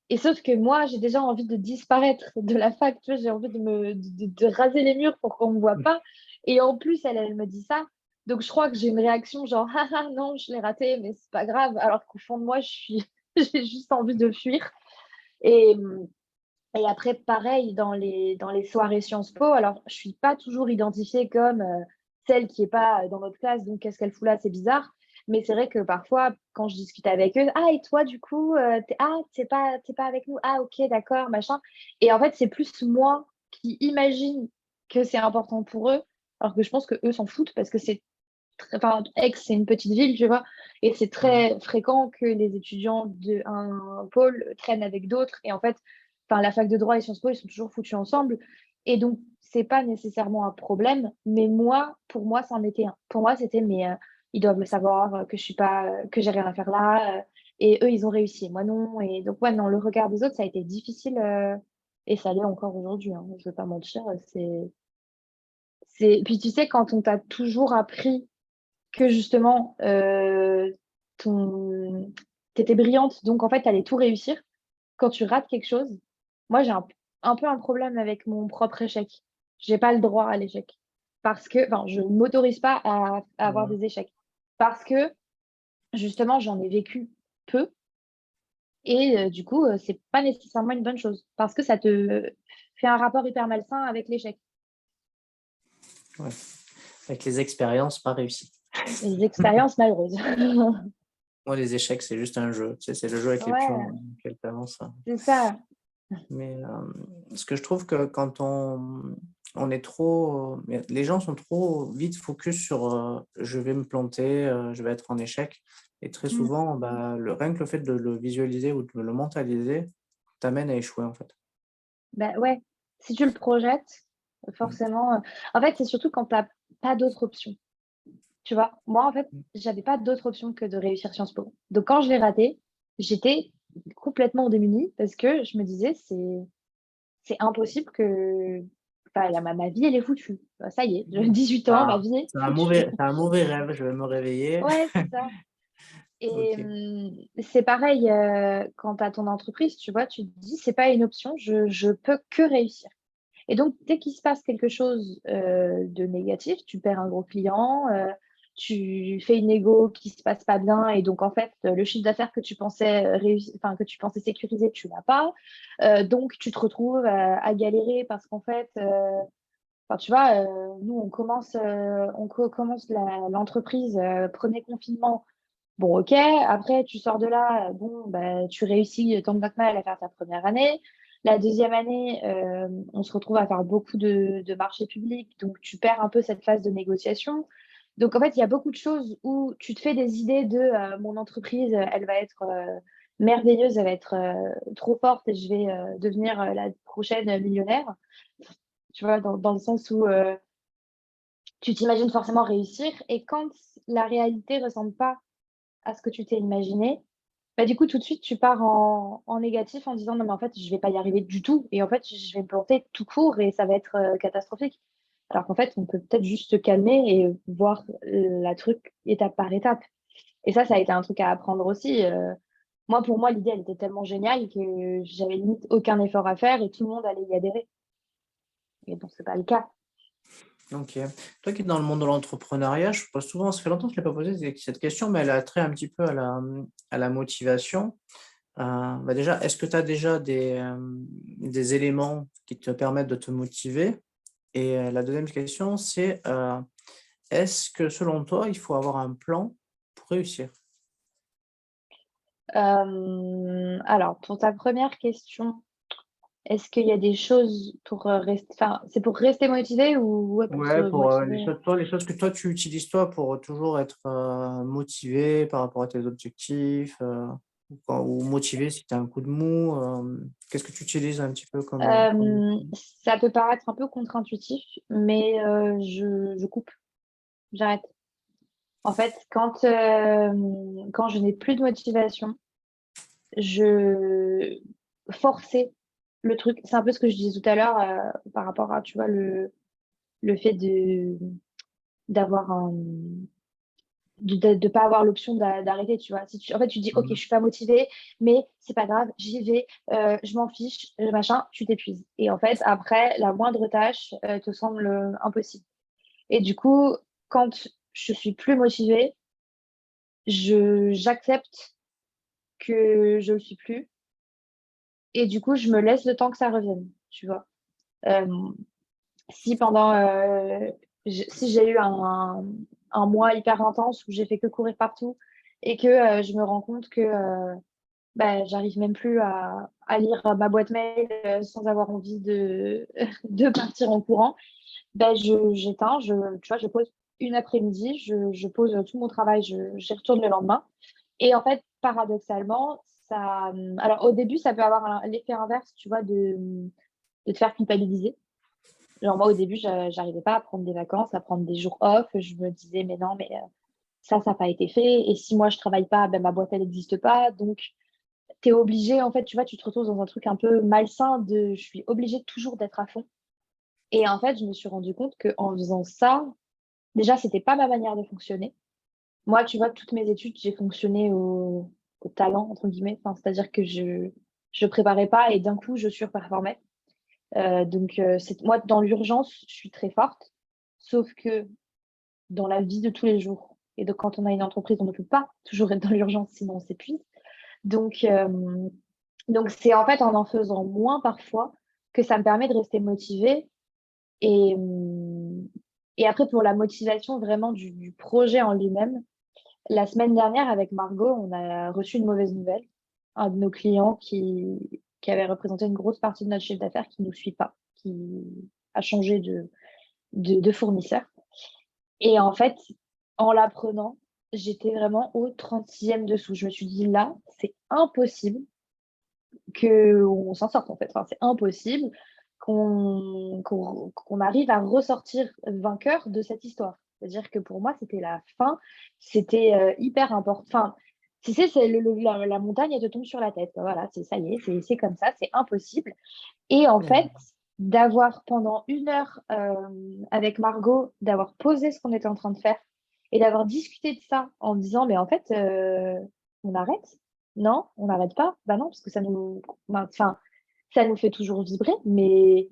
Et sauf que moi, j'ai déjà envie de disparaître de la fac, tu vois, j'ai envie de raser les murs pour qu'on me voit pas. Et en plus, elle me dit ça. Donc, je crois que j'ai une réaction genre, ah ah, non, je l'ai raté, mais c'est pas grave. Alors qu'au fond de moi, je suis J'ai juste envie de fuir. Et, et après, pareil, dans les soirées Sciences Po, alors je suis pas toujours identifiée comme celle qui est pas dans notre classe, donc qu'est-ce qu'elle fout là, c'est bizarre. Mais c'est vrai que parfois, quand je discute avec eux, ah, et toi, du coup, t'es pas avec nous, ah, ok, d'accord, machin. Et en fait, c'est plus moi qui imagine que c'est important pour eux, alors que je pense que eux s'en foutent parce que enfin, Aix, c'est une petite ville, tu vois, et c'est Mm. très fréquent que les étudiants d'un pôle traînent avec d'autres. Et en fait, enfin, la fac de droit et Sciences Po, ils sont toujours foutus ensemble. Et donc, c'est pas nécessairement un problème, mais moi, pour moi, c'en était un. Pour moi, c'était, mais ils doivent le savoir, que je suis pas, que j'ai rien à faire là, et eux, ils ont réussi, moi non. Et donc, ouais, non, le regard des autres, ça a été difficile, et ça l'est encore aujourd'hui, hein, je vais pas mentir. Puis tu sais, quand on t'a toujours appris que justement, ton... tu étais brillante, donc en fait, tu allais tout réussir. Quand tu rates quelque chose, moi, j'ai un peu un problème avec mon propre échec. J'ai pas le droit à l'échec. Parce que, enfin, je m'autorise pas à avoir Ouais. des échecs. Parce que, justement, j'en ai vécu peu. Et du coup, c'est pas nécessairement une bonne chose. Parce que ça te fait un rapport hyper malsain avec l'échec. Ouais. Avec les expériences pas réussies. Les expériences malheureuses. Moi, les échecs, c'est juste un jeu. Tu sais, c'est le jeu avec les pions Ouais, auquel tu avances. c'est ça. Mais ce que je trouve que quand on est trop, les gens sont trop vite focus sur je vais me planter, je vais être en échec. Et très Mm. souvent, bah, rien que le fait de le visualiser ou de le mentaliser t'amène à échouer en fait. Bah, ouais, si tu le projettes, Mm. forcément, en fait, c'est surtout quand tu as pas d'autre option, tu vois? Moi, en fait, Mm. j'avais pas d'autre option que de réussir Sciences Po. Donc quand je l'ai raté, j'étais complètement démunie parce que je me disais: «C'est impossible que enfin, ma vie, elle est foutue. Ça y est, j'ai 18 ans, ma Ah, vie est foutue». c'est un mauvais rêve, je vais me réveiller. Ouais, c'est ça. Et Ok. c'est pareil, quand tu as ton entreprise, tu vois? Tu te dis: «C'est pas une option, je peux que réussir». Et donc, dès qu'il se passe quelque chose, de négatif, tu perds un gros client, tu fais une négo qui se passe pas bien et donc en fait, le chiffre d'affaires que tu pensais, enfin que tu pensais sécuriser, tu l'as pas. Donc tu te retrouves, à galérer parce qu'en fait, enfin tu vois, nous on commence l'entreprise, premier confinement. Bon, OK, après tu sors de là, bon, bah, tu réussis tant bien que mal à faire ta première année. La deuxième année, on se retrouve à faire beaucoup de marchés publics, donc tu perds un peu cette phase de négociation. Donc en fait, il y a beaucoup de choses où tu te fais des idées de, «Mon entreprise, elle va être, merveilleuse, elle va être, trop forte et je vais, devenir, la prochaine, millionnaire». Tu vois? Dans le sens où, tu t'imagines forcément réussir et quand la réalité ressemble pas à ce que tu t'es imaginé, bah, du coup, tout de suite, tu pars en négatif en disant: «Non, mais en fait, je vais pas y arriver du tout et en fait, je vais me planter tout court et ça va être, catastrophique». Alors qu'en fait, on peut peut-être juste se calmer et voir la truc étape par étape et ça a été un truc à apprendre aussi, moi, pour moi, l'idée, elle était tellement géniale que j'avais limite aucun effort à faire et tout le monde allait y adhérer et bon, c'est pas le cas. Ok. Toi qui es dans le monde de l'entrepreneuriat, je pose souvent, ça fait longtemps que je ne l'ai pas posé cette question, mais elle a trait un petit peu à la motivation. Bah déjà, est-ce que tu as déjà des éléments qui te permettent de te motiver? Et la deuxième question, c'est est-ce que selon toi, il faut avoir un plan pour réussir? Alors pour ta première question, est-ce qu'il y a des choses pour, enfin, c'est pour rester motivé ou ouais, pour Ouais, se pour motiver? les choses que toi tu utilises toi pour toujours être motivé par rapport à tes objectifs, ou motivé si tu as un coup de mou, qu'est-ce que tu utilises un petit peu comme... Ça peut paraître un peu contre-intuitif, mais je coupe, j'arrête. En fait, quand je n'ai plus de motivation, je forcer le truc. C'est un peu ce que je disais tout à l'heure, par rapport à, tu vois, le fait d'avoir un de pas avoir l'option d'arrêter, tu vois? Si tu en fait, tu dis: «OK, je Mmh. suis pas motivée, mais c'est pas grave, j'y vais, je m'en fiche, machin», tu t'épuises et en fait, après, la moindre tâche, te semble, impossible et du coup, quand je suis plus motivée, j'accepte que je le suis plus. Et du coup, je me laisse le temps que ça revienne, tu vois. Euh, si pendant, si j'ai eu un mois hyper intense où j'ai fait que courir partout et que je me rends compte que j'arrive même plus à lire ma boîte mail sans avoir envie de, de partir en courant, j'éteins, tu vois, je pose une après-midi, je pose tout mon travail, j'y retourne le lendemain. Et en fait, paradoxalement, ça, alors au début, ça peut avoir l'effet inverse, tu vois, de te faire culpabiliser. Genre moi, au début, j'arrivais pas à prendre des vacances, à prendre des jours off. Je me disais, mais non, mais ça n'a pas été fait. Et si moi, je travaille pas, ma boîte, elle n'existe pas. Donc, tu es obligé, en fait, tu vois, tu te retrouves dans un truc un peu malsain de je suis obligée toujours d'être à fond. Et en fait, je me suis rendu compte qu'en faisant ça, déjà, c'était pas ma manière de fonctionner. Moi, tu vois, toutes mes études, j'ai fonctionné au talent, entre guillemets. Enfin, c'est-à-dire que je préparais pas et d'un coup, je surperformais. Moi, dans l'urgence, je suis très forte. Sauf que dans la vie de tous les jours, et donc quand on a une entreprise, on ne peut pas toujours être dans l'urgence, sinon on s'épuise. Donc, euh, donc c'est en fait en faisant moins parfois que ça me permet de rester motivée. Et, euh, et après, pour la motivation vraiment du projet en lui-même, la semaine dernière, avec Margot, on a reçu une mauvaise nouvelle. Un de nos clients qui avait représenté une grosse partie de notre chiffre d'affaires qui ne nous suit pas, qui a changé de fournisseur. Et en fait, en l'apprenant, j'étais vraiment au 36e dessous. Je me suis dit, là, c'est impossible qu'on s'en sorte, en fait. Enfin, c'est impossible qu'on arrive à ressortir vainqueur de cette histoire. C'est-à-dire que pour moi, c'était la fin. C'était hyper important. Enfin, tu sais, la montagne, elle te tombe sur la tête. Voilà, ça y est, c'est comme ça, c'est impossible. Et en Ouais. fait, d'avoir pendant 1 heure avec Margot, d'avoir posé ce qu'on était en train de faire et d'avoir discuté de ça en disant, mais en fait, on arrête? Non, on n'arrête pas? Bah non, parce que enfin, ça nous fait toujours vibrer, mais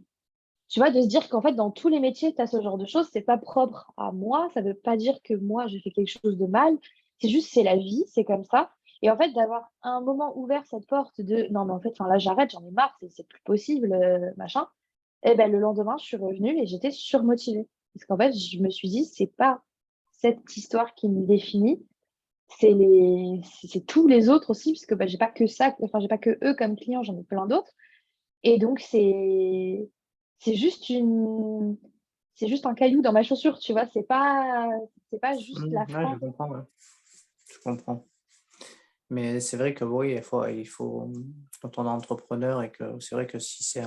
tu vois, de se dire qu'en fait, dans tous les métiers, tu as ce genre de choses, c'est pas propre à moi, ça veut pas dire que moi, j'ai fait quelque chose de mal, c'est juste, c'est la vie, c'est comme ça. Et en fait, d'avoir un moment ouvert cette porte de non, mais en fait, enfin, là, j'arrête, j'en ai marre, c'est plus possible, machin. Et ben, le lendemain, je suis revenue et j'étais surmotivée. Parce qu'en fait, je me suis dit, c'est pas cette histoire qui me définit, c'est tous les autres aussi, parce que j'ai pas que ça, enfin, j'ai pas que eux comme clients, j'en ai plein d'autres. Et donc, c'est juste c'est juste un caillou dans ma chaussure, tu vois. C'est pas juste la Ouais, je fin. comprends, ouais. Je comprends. Mais c'est vrai que oui, il faut, quand on est entrepreneur et que c'est vrai que si c'est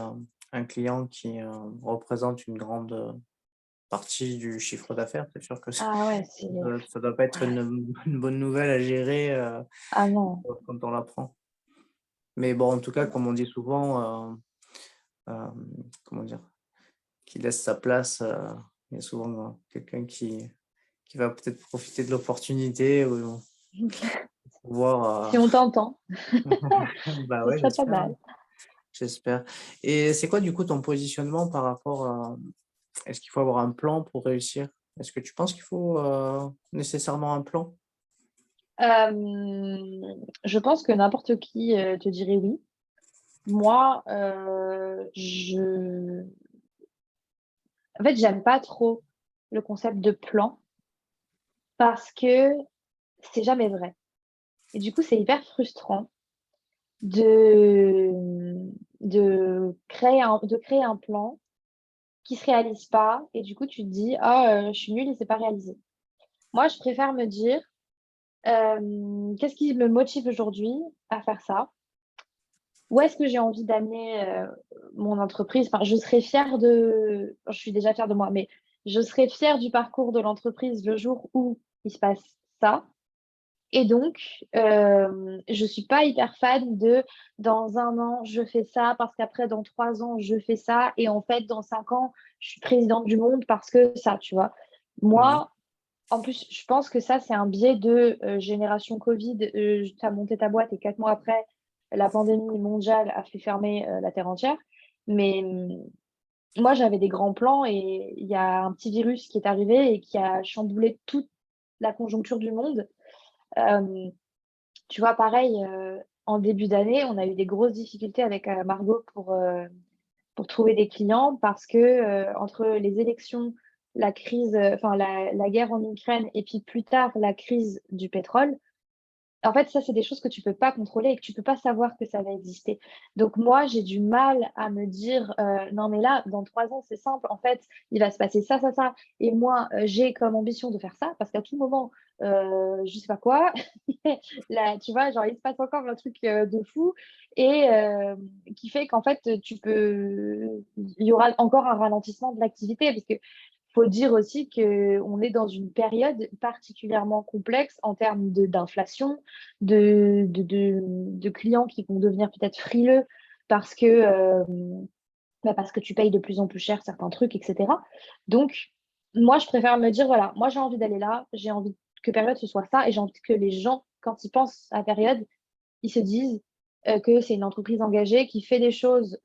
un client qui représente une grande partie du chiffre d'affaires, c'est sûr que Ah ouais, ça doit pas être ouais. une bonne nouvelle à gérer Ah non. quand on l'apprend. Mais bon, en tout cas, comme on dit souvent, comment dire, qui laisse sa place, il y a souvent quelqu'un qui va peut-être profiter de l'opportunité ou pouvoir. Si on t'entend, Bah ce ouais, serait pas j'espère, hein. mal. J'espère. Et c'est quoi du coup ton positionnement par rapport à est-ce qu'il faut avoir un plan pour réussir? Est-ce que tu penses qu'il faut, nécessairement un plan? Je pense que n'importe qui te dirait oui. Moi, en fait, j'aime pas trop le concept de plan parce que c'est jamais vrai. Et du coup, c'est hyper frustrant de, de créer un plan qui se réalise pas et du coup tu te dis ah je suis nulle et c'est pas réalisé. Moi je préfère me dire qu'est-ce qui me motive aujourd'hui à faire ça? Où est-ce que j'ai envie d'amener mon entreprise? Enfin, je serais fière je suis déjà fière de moi, mais je serais fière du parcours de l'entreprise le jour où il se passe ça. Et donc, je suis pas hyper fan de dans 1 an, je fais ça, parce qu'après, dans 3 ans, je fais ça, et en fait, dans 5 ans, je suis présidente du monde parce que ça, tu vois. Mmh. Moi, en plus, je pense que ça, c'est un biais de génération Covid. Tu as monté ta boîte et 4 mois après, la pandémie mondiale a fait fermer la Terre entière. Mais moi, j'avais des grands plans et il y a un petit virus qui est arrivé et qui a chamboulé toute la conjoncture du monde. Euh, Tu vois, pareil, en début d'année, on a eu des grosses difficultés avec Margot pour trouver des clients parce que entre les élections, la crise, enfin la guerre en Ukraine et puis plus tard la crise du pétrole, en fait, ça, c'est des choses que tu peux pas contrôler et que tu peux pas savoir que ça va exister. Donc moi, j'ai du mal à me dire, non mais là, dans 3 ans, c'est simple. En fait, il va se passer ça, ça, ça. Et moi, j'ai comme ambition de faire ça parce qu'à tout moment, je sais pas quoi, là, tu vois, genre il se passe encore un truc de fou et qui fait qu'en fait, il y aura encore un ralentissement de l'activité parce que faut dire aussi qu'on est dans une période particulièrement complexe en termes d'inflation, de clients qui vont devenir peut-être frileux parce que, parce que tu payes de plus en plus cher certains trucs, etc. Donc, moi, je préfère me dire, voilà, moi, j'ai envie d'aller là, j'ai envie que période ce soit ça, et j'ai envie que les gens, quand ils pensent à période, ils se disent que c'est une entreprise engagée qui fait des choses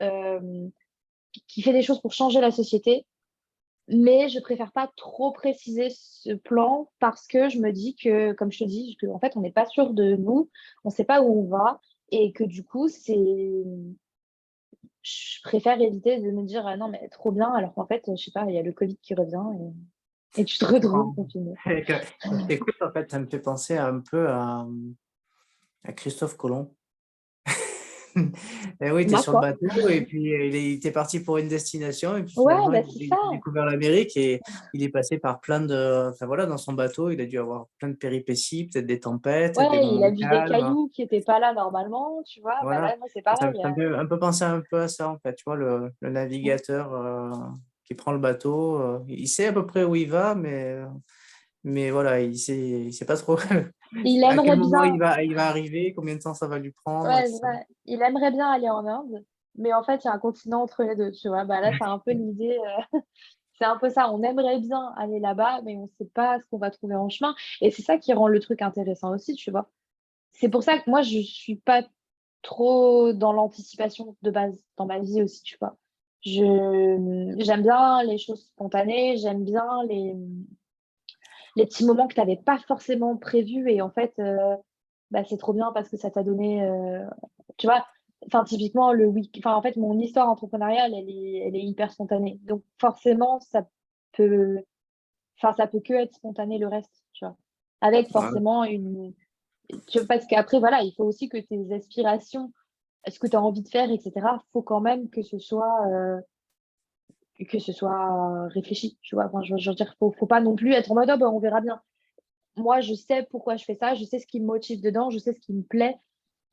pour changer la société, mais je préfère pas trop préciser ce plan parce que je me dis que, comme je te dis, en fait, on n'est pas sûr de nous, on sait pas où on va et que du coup, je préfère éviter de me dire ah non, mais trop bien, alors qu'en fait, je sais pas, il y a le Covid qui revient et tu te retrouves Quand confiné. quand je t'écoute, en fait, ça me fait penser un peu à Christophe Colomb. Et oui, tu es sur le D'accord. bateau et puis il était parti pour une destination et puis Ouais, finalement bah c'est ça. il a découvert l'Amérique et il est passé par plein de, enfin voilà, dans son bateau, il a dû avoir plein de péripéties, peut-être des tempêtes, des Ouais, il moments a vu des calmes. cailloux qui étaient pas là normalement, tu vois. Bah Voilà, là, moi, c'est et ça me pareil. ça me fait un peu penser un peu à ça, en fait, tu vois? Le navigateur, qui prend le bateau, il sait à peu près où il va, mais voilà, il sait pas trop Il à quel aimerait moment bien, il va arriver, combien de temps ça va lui prendre et ouais, tout ça. ouais, il aimerait bien aller en Inde, mais en fait, il y a un continent entre les deux, tu vois. Bah là, c'est un peu l'idée. C'est un peu ça, on aimerait bien aller là-bas, mais on ne sait pas ce qu'on va trouver en chemin. Et c'est ça qui rend le truc intéressant aussi, tu vois. C'est pour ça que moi, je suis pas trop dans l'anticipation de base dans ma vie aussi, tu vois. J'aime bien les choses spontanées, j'aime bien les petits moments que tu n'avais pas forcément prévus et en fait, bah, c'est trop bien parce que ça t'a donné, tu vois, enfin, typiquement, enfin, en fait, mon histoire entrepreneuriale, elle est hyper spontanée. Donc, forcément, peut, ça peut que être spontané le reste, tu vois. Avec Ouais. forcément parce qu'après, voilà, il faut aussi que tes aspirations, ce que tu as envie de faire, etc., faut quand même que ce soit réfléchi, tu vois. Enfin, je veux dire, faut pas non plus être en mode, oh, bah, on verra bien. Moi, je sais pourquoi je fais ça, je sais ce qui me motive dedans, je sais ce qui me plaît.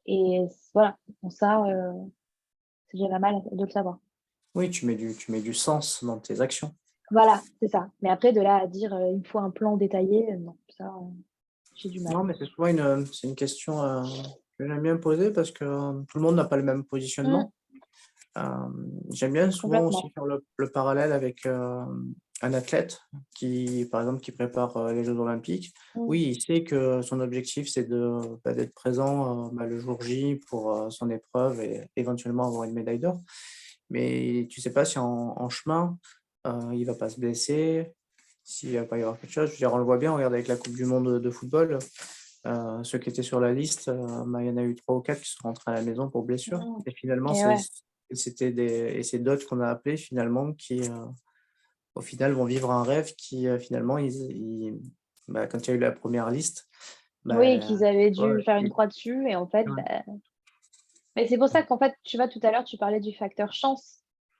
Et voilà, bon, ça, c'est déjà pas mal de le savoir. Oui, tu mets du sens dans tes actions. Voilà, c'est ça. Mais après, de là à dire, il me faut un plan détaillé, non, ça, j'ai du mal. Non, mais c'est souvent c'est une question, que j'aime bien poser parce que, tout le monde n'a pas le même Mmh, positionnement. J'aime bien souvent aussi complètement. faire le parallèle avec, un athlète qui, par exemple, qui prépare, les Jeux olympiques. Mmh, Oui, il sait que son objectif, c'est d'être présent, le jour J pour, son épreuve et éventuellement avoir une médaille d'or. Mais tu sais pas si en chemin, il va pas se blesser, s'il va pas y avoir quelque chose. Je veux dire, on le voit bien, regarde avec la coupe du monde de football, ceux qui étaient sur la liste, il y en a eu 3 ou 4 qui sont rentrés à la maison pour blessure mmh. et finalement Et ouais, c'est d'autres qu'on a appelés finalement qui, au final vont vivre un rêve qui, finalement quand il y a eu la première liste, oui, bah, qu'ils avaient tu vois, dû faire une croix dessus et en fait, ouais. bah mais c'est pour ça qu'en fait, tu vois, tout à l'heure, tu parlais du facteur chance.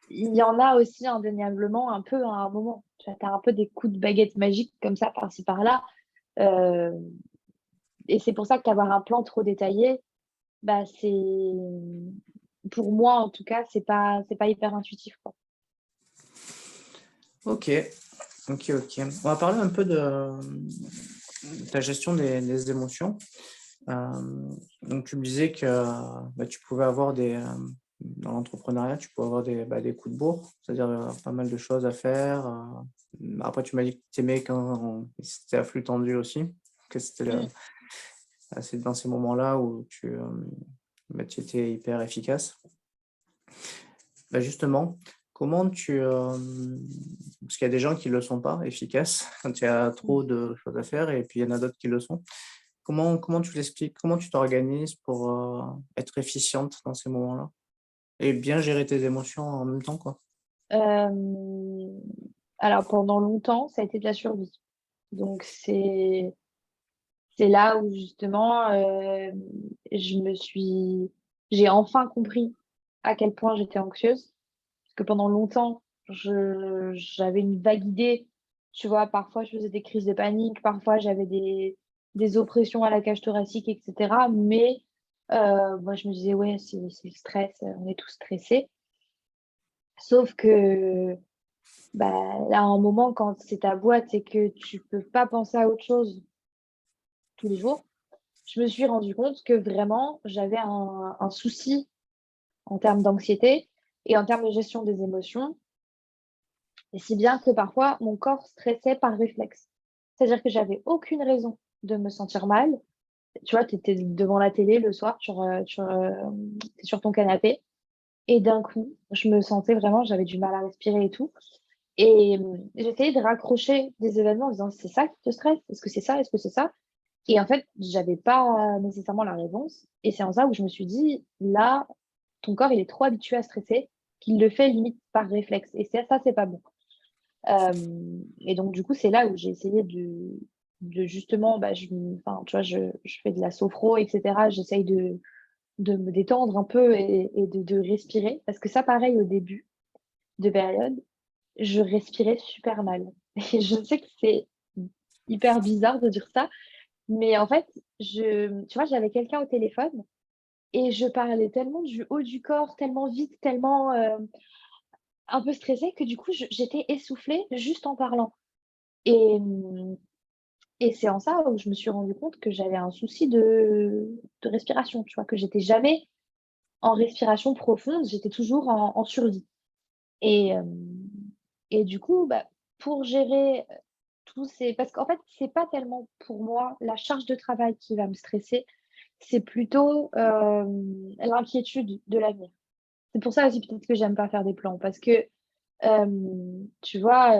Il y en a aussi indéniablement un peu à un moment. Tu as un peu des coups de baguette magique comme ça, par-ci par-là, heu et c'est pour ça qu'avoir un plan trop détaillé, bah, pour moi, en tout cas, c'est pas hyper intuitif, quoi. OK. OK, OK. On va parler un peu de ta gestion des émotions. Donc tu me disais que, tu pouvais avoir dans l'entrepreneuriat, tu peux avoir des coups de bourre, c'est-à-dire, pas mal de choses à faire, après tu m'as dit que tu aimais quand c'était à flux tendu aussi, que c'était Mmh. c'est dans ces moments-là où tu étais hyper efficace. Justement, comment parce qu'il y a des gens qui ne le sont pas efficaces quand il y a trop de choses à faire et puis il y en a d'autres qui le sont. Comment tu l'expliques? Comment tu t'organises pour, être efficiente dans ces moments-là? Et bien gérer tes émotions en même temps, quoi? Hem, alors pendant longtemps, ça a été de la survie. Donc c'est là où justement, je me suis j'ai enfin compris à quel point j'étais anxieuse. Parce que pendant longtemps, j'avais une vague idée, tu vois? Parfois, je faisais des crises de panique, parfois j'avais des oppressions à la cage thoracique et cetera. Mais moi, je me disais: «Ouais, c'est le stress, on est tous stressés». Sauf que, bah, là, à un moment, quand c'est ta boîte et que tu peux pas penser à autre chose tous les jours, je me suis rendu compte que vraiment j'avais un souci en termes d'anxiété et en termes de gestion des émotions, et si bien que parfois mon corps stressait par réflexe. C'est-à-dire que j'avais aucune raison de me sentir mal. Tu vois, tu étais devant la télé le soir, tu es sur ton canapé et d'un coup, je me sentais vraiment j'avais du mal à respirer et tout et j'essayais de raccrocher des événements en disant: «C'est ça qui te stresse? Est-ce que c'est ça? Est-ce que c'est ça?» Et en fait, j'avais pas nécessairement la réponse et c'est en ça où je me suis dit: «Là, ton corps, il est trop habitué à stresser qu'il le fait limite par réflexe et ça, c'est pas bon». Et donc du coup, c'est là où j'ai essayé de justement, bah, enfin, tu vois, je fais de la sophro et cetera. J'essaye de me détendre un peu et de respirer parce que ça, pareil, au début de période, je respirais super mal et je sais que c'est hyper bizarre de dire ça, mais en fait, tu vois, j'avais quelqu'un au téléphone et je parlais tellement du haut du corps, tellement vite, tellement, un peu stressée que du coup, j'étais essoufflée juste en parlant et et c'est en ça où je me suis rendu compte que j'avais un souci de respiration, tu vois? Que j'étais jamais en respiration profonde, j'étais toujours en survie et et du coup, bah, pour gérer, tous ces parce qu'en fait, c'est pas tellement pour moi la charge de travail qui va me stresser, c'est plutôt, l'inquiétude de l'avenir. C'est pour ça aussi peut-être que j'aime pas faire des plans parce que, tu vois,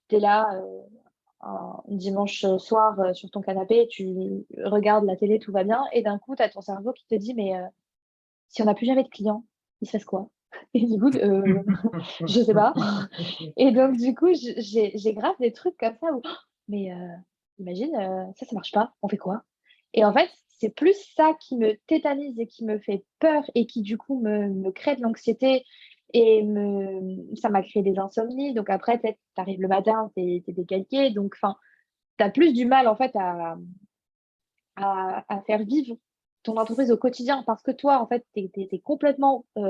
tu es là, un dimanche, soir, sur ton canapé, tu regardes la télé, tout va bien et d'un coup, tu as ton cerveau qui te dit: «Mais, si on n'a plus jamais de clients, il se passe quoi?» Et du coup, je sais pas et donc du coup, j'ai grave des trucs comme ça où: «Mais, imagine, ça marche pas, on fait quoi?» Et en fait, c'est plus ça qui me tétanise et qui me fait peur et qui du coup me crée de l'anxiété et ça m'a créé des insomnies. Donc après, tu arrives le matin, tu es décalqué, donc enfin, tu as plus du mal en fait à faire vivre ton entreprise au quotidien parce que toi, en fait, tu es complètement, tu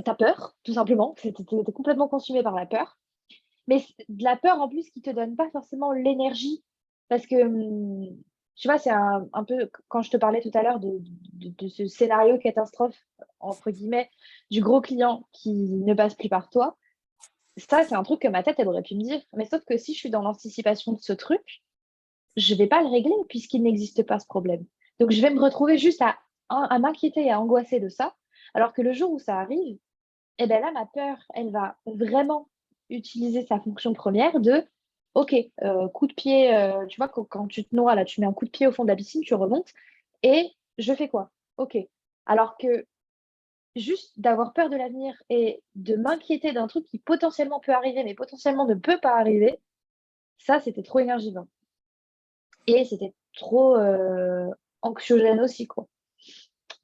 as peur, tout simplement. Tu es complètement consumé par la peur, mais c de la peur en plus qui te donne pas forcément l'énergie parce que, tu vois, c'est un peu quand je te parlais tout à l'heure de ce «scénario catastrophe» entre guillemets, du gros client qui ne passe plus par toi. Ça, c'est un truc que ma tête, elle aurait pu me dire, mais sauf que si je suis dans l'anticipation de ce truc, je vais pas le régler puisqu'il n'existe pas ce problème. Donc je vais me retrouver juste à m'inquiéter et à angoisser de ça, alors que le jour où ça arrive, et ben là, ma peur, elle va vraiment utiliser sa fonction première de: «OK, coup de pied», tu vois, quand tu te noies là, tu mets un coup de pied au fond de la piscine, tu remontes et je fais quoi? OK. Alors que juste d'avoir peur de l'avenir et de m'inquiéter d'un truc qui potentiellement peut arriver, mais potentiellement ne peut pas arriver, ça, c'était trop énergivore et c'était trop, anxiogène aussi, quoi.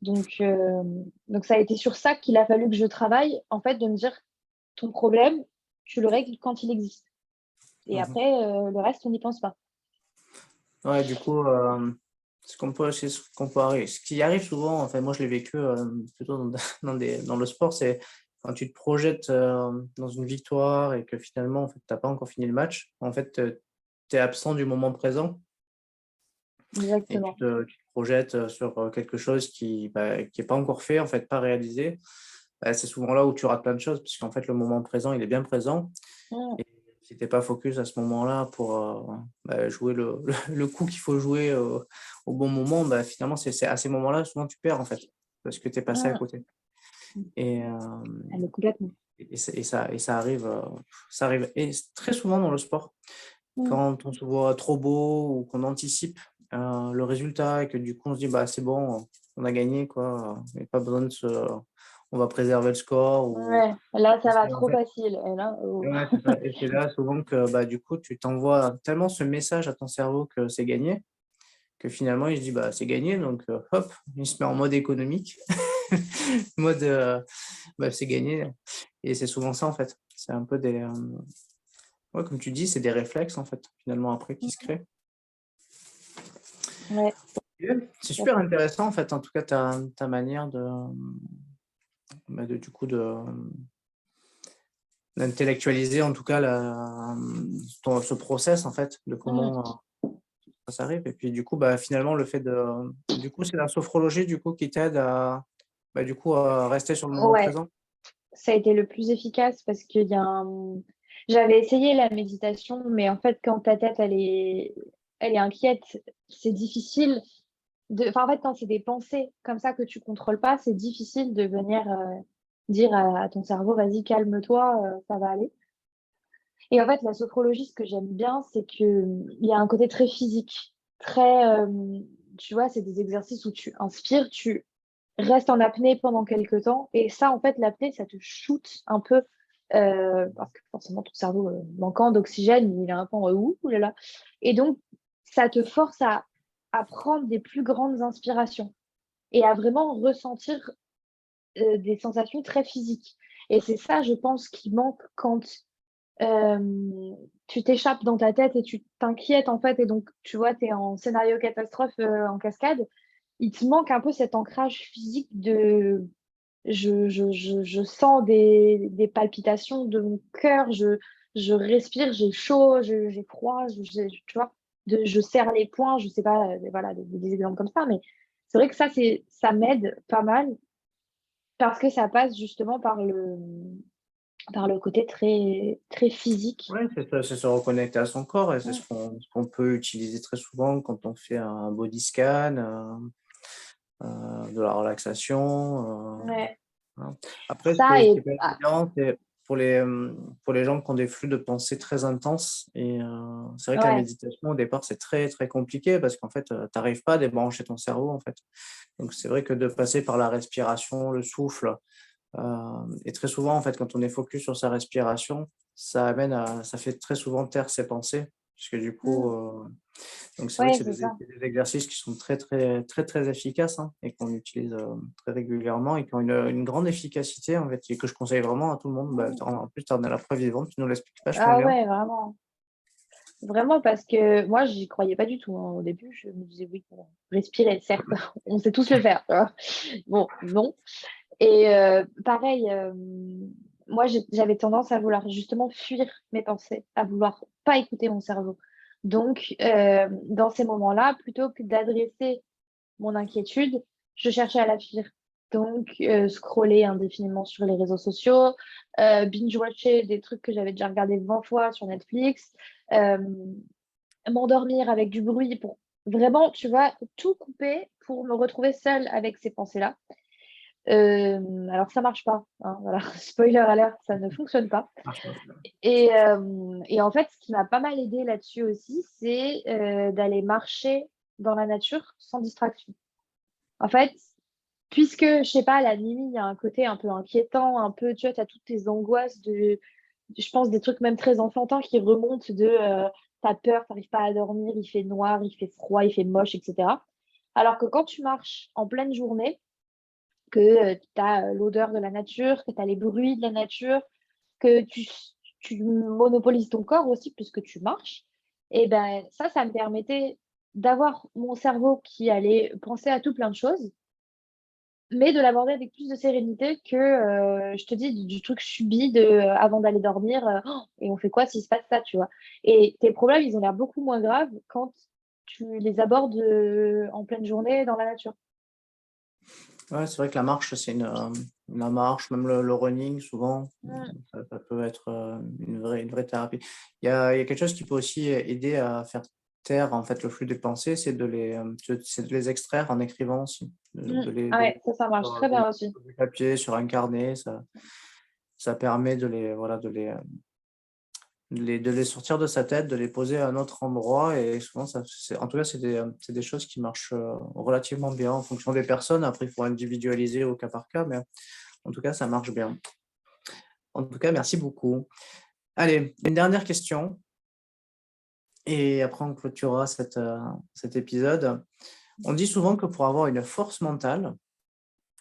Donc ça a été sur ça qu'il a fallu que je travaille, en fait, de me dire: «Ton problème, tu le règles quand il existe et Mmh. après, le reste, on n'y pense pas». Ouais, du coup, ce qui arrive souvent, enfin moi je l'ai vécu, plutôt dans dans le sport, c'est quand tu te projettes, dans une victoire et que finalement, en fait, tu as pas encore fini le match, en fait, tu es absent du moment présent et Exactement. tu te projettes, sur, quelque chose qui, bah, qui est pas encore fait, en fait, pas réalisé. Bah, c'est souvent là où tu rates plein de choses puisqu'en fait, le moment présent, il est bien présent Mmh. et si tu es pas focus à ce moment-là pour, bah, jouer le coup qu'il faut jouer, au bon moment, bah, finalement, c'est à ces moments-là, souvent, tu perds, en fait, parce que tu es passé à Mmh. côté Mmh. et Ah mais complètement. ça arrive, ça arrive et très souvent dans le sport. quand on se voit trop beau ou qu'on anticipe le résultat et que du coup on se dit bah c'est bon, on a gagné quoi, il n'y a pas besoin de se, on va préserver le score ou Ouais, là, ça parce va que, en trop fait, facile. Et là, oh. ouais, c'est ça. Et c'est là souvent que bah du coup tu t'envoies tellement ce message à ton cerveau que c'est gagné que finalement il se dit bah c'est gagné donc hop il se met en mode économique, mode bah c'est gagné et c'est souvent ça en fait. C'est un peu des ouais comme tu dis c'est des réflexes en fait finalement après qui se créent. Ouais, C'est tout à super fait. intéressant en fait, en tout cas ta manière de, bah, de du coup d'intellectualiser en tout cas ce process en fait, de Mm. comment, ça arrive et puis du coup, bah, finalement le fait de du coup c'est la sophrologie du coup qui t'aide à, bah, du coup à rester sur le moment Ouais, présent? ça a été le plus efficace parce qu'il y a un... J'avais essayé la méditation, mais en fait, quand ta tête, elle est inquiète, c'est difficile de... Enfin, en fait, quand c'est des pensées comme ça que tu contrôles pas, c'est difficile de venir dire à ton cerveau, vas-y, calme-toi, ça va aller. Et en fait, la sophrologie, ce que j'aime bien, c'est qu'il y a un côté très physique, très... tu vois, c'est des exercices où tu inspires, tu restes en apnée pendant quelques temps. Et ça, en fait, l'apnée, ça te shoot un peu, parce que forcément, ton cerveau, manquant d'oxygène, il est un peu en ouh là là. Et donc, ça te force à prendre des plus grandes inspirations et à vraiment ressentir des sensations très physiques. Et c'est ça, je pense, qui manque quand tu t'échappes dans ta tête et tu t'inquiètes, en fait. Et donc, tu vois, tu es en scénario catastrophe en cascade. Il te manque un peu cet ancrage physique de je sens des palpitations de mon cœur, je respire, j'ai chaud, j'ai froid, tu vois, je serre les poings, je sais pas, voilà, des exemples comme ça, mais c'est vrai que ça m'aide pas mal parce que ça passe justement par le côté très, très physique. Ouais, c'est ça, c'est se reconnecter à son corps et c'est Mm. ce qu'on peut utiliser très souvent quand on fait un body scan, de la relaxation, Ouais, voilà. Après ça ce qui et peut être ah, différent, c'est pour les gens qui ont des flux de pensée très intenses et c'est vrai que la ouais, méditation au départ, c'est très, très compliqué parce qu'en fait, tu arrives pas à débrancher ton cerveau, en fait. Donc c'est vrai que de passer par la respiration, le souffle, et très souvent, en fait, quand on est focus sur sa respiration, ça fait très souvent taire ses pensées puisque du coup, mm, donc c'est vrai que ouais, c'est c'est ça. des exercices qui sont très, très, très, très efficaces, hein, et qu'on utilise, très régulièrement et qui ont une grande efficacité en fait et que je conseille vraiment à tout le monde. Bah, Mm. en plus, tu en as la preuve vivante, tu nous l'expliques vachement Ah bien. ouais, vraiment. Vraiment parce que moi, j'y croyais pas du tout, hein. Au début, je me disais: «Oui, bon, respirer, certes, on sait tous le faire», tu vois? Bon, non et pareil, moi, j'avais tendance à vouloir justement fuir mes pensées, à vouloir pas écouter mon cerveau. Donc dans ces moments-là, plutôt que d'adresser mon inquiétude, je cherchais à la fuir. Donc scroller indéfiniment sur les réseaux sociaux, binge-watcher des trucs que j'avais déjà regardés 20 fois sur Netflix, hem m'endormir avec du bruit pour vraiment, tu vois, tout couper pour me retrouver seule avec ces pensées-là. Alors ça marche pas, hein, voilà, spoiler alert, ça ne fonctionne pas et en fait, ce qui m'a pas mal aidée là-dessus aussi, c'est, d'aller marcher dans la nature sans distraction. En fait, puisque, je sais pas, la nuit, il y a un côté un peu inquiétant, un peu, tu vois, tu as toutes tes angoisses de je pense des trucs même très enfantins qui remontent de, tu peur, tu arrives pas à dormir, il fait noir, il fait froid, il fait moche et cetera. Alors que quand tu marches en pleine journée, que, tu as, l'odeur de la nature, que tu as les bruits de la nature, que tu monopolises ton corps aussi puisque tu marches et ben, ça me permettait d'avoir mon cerveau qui allait penser à tout plein de choses mais de l'aborder avec plus de sérénité que, je te dis du truc subi de, avant d'aller dormir, «Et on fait quoi s'il se passe ça?» tu vois? Et tes problèmes, ils ont l'air beaucoup moins graves quand tu les abordes, en pleine journée dans la nature. Ouais, c'est vrai que la marche, la marche, même le running souvent, Mmh. ça peut être, une vraie thérapie. Il y a quelque chose qui peut aussi aider à faire taire, en fait, le flux des pensées, c'est de les extraire en écrivant aussi, Mmh. de les Ouais, ça marche très bien aussi. sur du papier, sur un carnet, ça permet de les voilà, de les sortir de sa tête, de les poser à un autre endroit. Et souvent, en tout cas, c'est des choses qui marchent relativement bien en fonction des personnes. Après, il faut individualiser au cas par cas, mais en tout cas, ça marche bien. En tout cas, merci beaucoup. Allez, une dernière question. Et après, on clôturera cet épisode. On dit souvent que pour avoir une force mentale,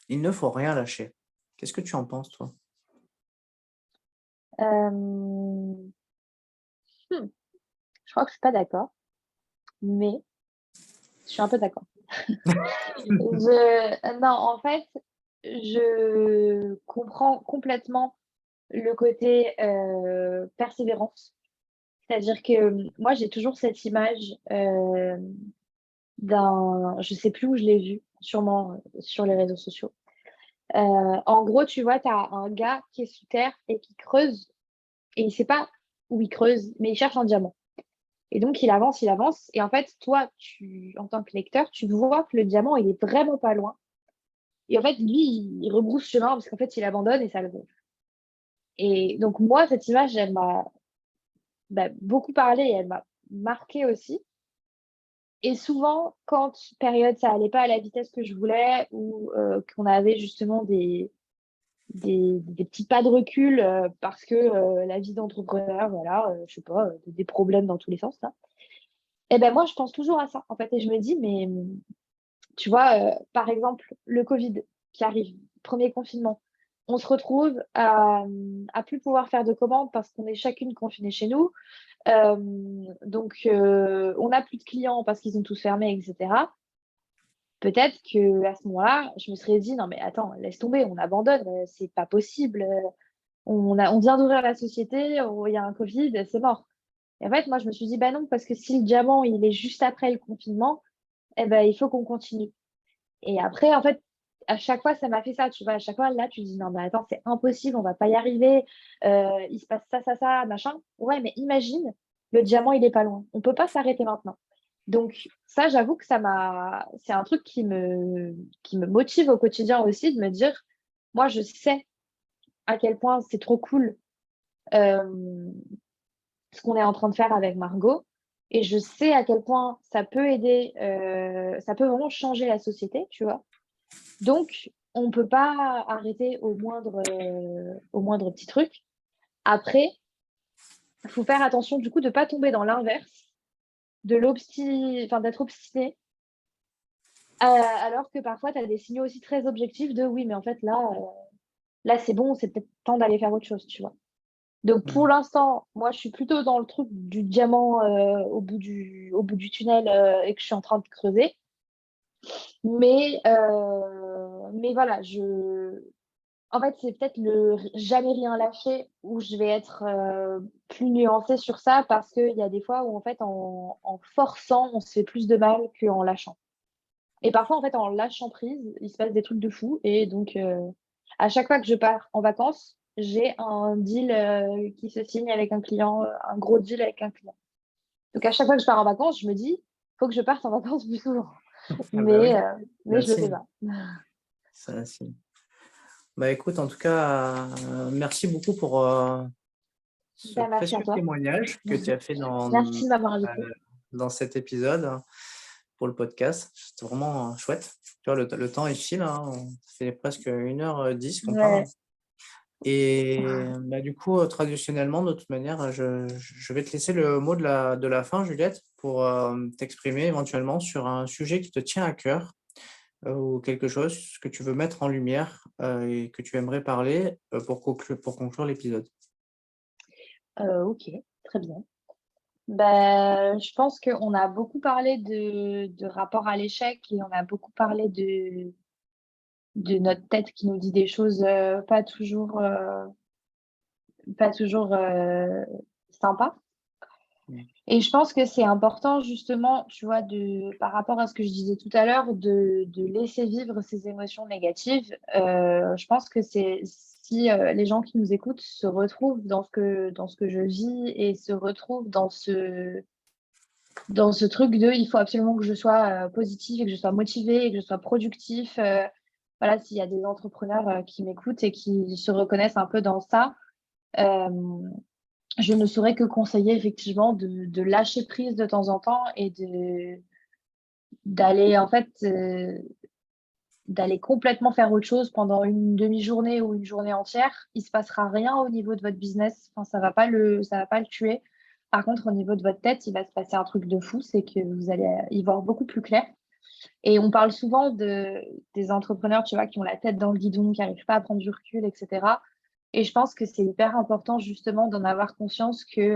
il ne faut rien lâcher. Qu'est-ce que tu en penses, toi? Hem, je crois que je suis pas d'accord, mais je suis un peu d'accord. Non, en fait, je comprends complètement le côté, persévérance. C'est-à-dire que, moi, j'ai toujours cette image, je sais plus où je l'ai vu, sûrement, sur les réseaux sociaux. En gros, tu vois, tu as un gars qui est sous terre et qui creuse et il sait pas où il creuse, mais il cherche un diamant et donc il avance et en fait, toi, en tant que lecteur, tu vois que le diamant, il est vraiment pas loin et en fait, lui, il rebrousse chemin parce qu'en fait, il abandonne et ça le gonfle et donc moi, cette image, elle m'a, bah, beaucoup parlé et elle m'a marquée aussi. Et souvent, quand période ça allait pas à la vitesse que je voulais ou qu'on avait justement des petits pas de recul, parce que, la vie d'entrepreneur, voilà, je sais pas, des problèmes dans tous les sens là. Et ben moi, je pense toujours à ça, en fait et je me dis: «Mais, tu vois, par exemple, le covid qui arrive, premier confinement, on se retrouve à plus pouvoir faire de commandes parce qu'on est chacune confinées chez nous. Donc on n'a plus de clients parce qu'ils ont tous fermé et cetera. Peut-être qu'à ce moment-là, je me serais dit: «Non mais attends, laisse tomber, on abandonne, c'est pas possible, on vient d'ouvrir la société, il y a un covid, c'est mort». Et en fait, moi, je me suis dit: «Bah non, parce que si le diamant, il est juste après le confinement, eh ben, il faut qu'on continue». Et après, en fait, à chaque fois, ça m'a fait ça, tu vois? À chaque fois, là, tu dis: «Non mais attends, c'est impossible, on va pas y arriver, il se passe ça, ça, ça, machin». Ouais, mais imagine, le diamant, il est pas loin. On peut pas s'arrêter maintenant. Donc ça, j'avoue que c'est un truc qui me motive au quotidien aussi de me dire: «Moi, je sais à quel point c'est trop cool, hem, ce qu'on est en train de faire avec Margot et je sais à quel point ça peut aider, ça peut vraiment changer la société», tu vois? Donc on peut pas arrêter au moindre petit truc. Après, il faut faire attention du coup de pas tomber dans l'inverse, d'être obstiné. Alors que parfois tu as des signaux aussi très objectifs de: «Oui, mais en fait là c'est bon, c'est peut-être temps d'aller faire autre chose», tu vois? Donc pour Mmh. l'instant, moi je suis plutôt dans le truc du diamant, au bout du tunnel, et que je suis en train de creuser. Mais voilà, en fait, c'est peut-être le jamais rien lâcher où je vais être, plus nuancée sur ça parce qu'il y a des fois où en fait en forçant, on se fait plus de mal qu'en lâchant. Et parfois, en fait, en lâchant prise, il se passe des trucs de fou et donc à chaque fois que je pars en vacances, j'ai un deal, qui se signe avec un client, un gros deal avec un client. Donc à chaque fois que je pars en vacances, je me dis: «Faut que je parte en vacances plus souvent». Ah bah oui, Mais c'est je le fais signe, pas. c'est un signe. Bah, écoute, en tout cas, merci beaucoup pour, ce Bah, merci à précieux toi. témoignage que tu as fait Merci de m'avoir invitée. dans cet épisode pour le podcast. C'était vraiment, chouette. Tu vois, le temps il file, hein, ça fait presque 1h10 qu'on parle. Ouais. Et bah, du coup, traditionnellement, de toute manière, je vais te laisser le mot de la fin, Juliette, pour, t'exprimer éventuellement sur un sujet qui te tient à cœur, ou quelque chose que tu veux mettre en lumière, et que tu aimerais parler, pour conclure l'épisode. OK, très bien. Bah, je pense qu'on a beaucoup parlé de rapport à l'échec et on a beaucoup parlé de notre tête qui nous dit des choses, pas toujours, sympas. Mmh. Et je pense que c'est important justement, tu vois, par rapport à ce que je disais tout à l'heure, de laisser vivre ces émotions négatives. Je pense que si, les gens qui nous écoutent se retrouvent dans ce que je vis et se retrouvent dans ce truc de: «Il faut absolument que je sois, positive et que je sois motivée et que je sois productif», voilà, s'il y a des entrepreneurs, qui m'écoutent et qui se reconnaissent un peu dans ça, hem je ne saurais que conseiller effectivement de lâcher prise de temps en temps et d'aller en fait d'aller complètement faire autre chose pendant une demi-journée ou une journée entière. Il se passera rien au niveau de votre business. Enfin, ça va pas le tuer. Par contre, au niveau de votre tête, il va se passer un truc de fou, c'est que vous allez y voir beaucoup plus clair. Et on parle souvent des entrepreneurs, tu vois, qui ont la tête dans le guidon, qui n'arrivent pas à prendre du recul, etc. Et je pense que c'est hyper important justement d'en avoir conscience que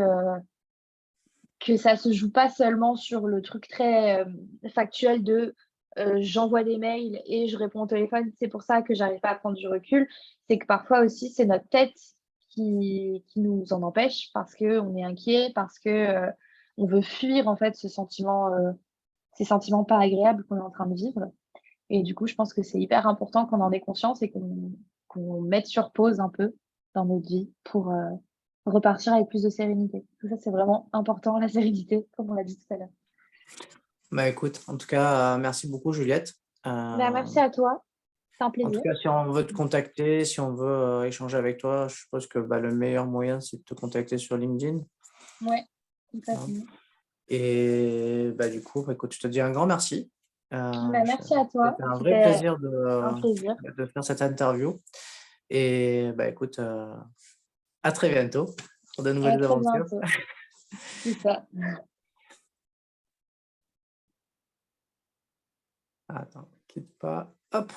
ça se joue pas seulement sur le truc très factuel de j'envoie des mails et je réponds au téléphone, c'est pour ça que j'arrive pas à prendre du recul. C'est que parfois aussi, c'est notre tête qui nous en empêche parce qu'on est inquiet, parce que on veut fuir en fait ces sentiments pas agréables qu'on est en train de vivre. Et du coup, je pense que c'est hyper important qu'on en ait conscience et qu'on mette sur pause un peu dans notre vie pour repartir avec plus de sérénité. Tout ça, c'est vraiment important, la sérénité, comme on l'a dit tout à l'heure. Bah écoute, en tout cas, merci beaucoup Juliette. Bah, merci à toi, c'est un En tout plaisir. cas, si on veut te contacter, si on veut échanger avec toi, je suppose que bah, le meilleur moyen, c'est de te contacter sur LinkedIn, Ouais, hein. complètement. Et bah, du coup, bah, écoute, je te dis un grand merci. Bah, merci à toi, C'était un vrai c'était plaisir un plaisir. de faire cette interview. Et bah, écoute, à très bientôt pour de À nouvelles très aventures. bientôt. C'est ça. Attends, quitte pas. Hop.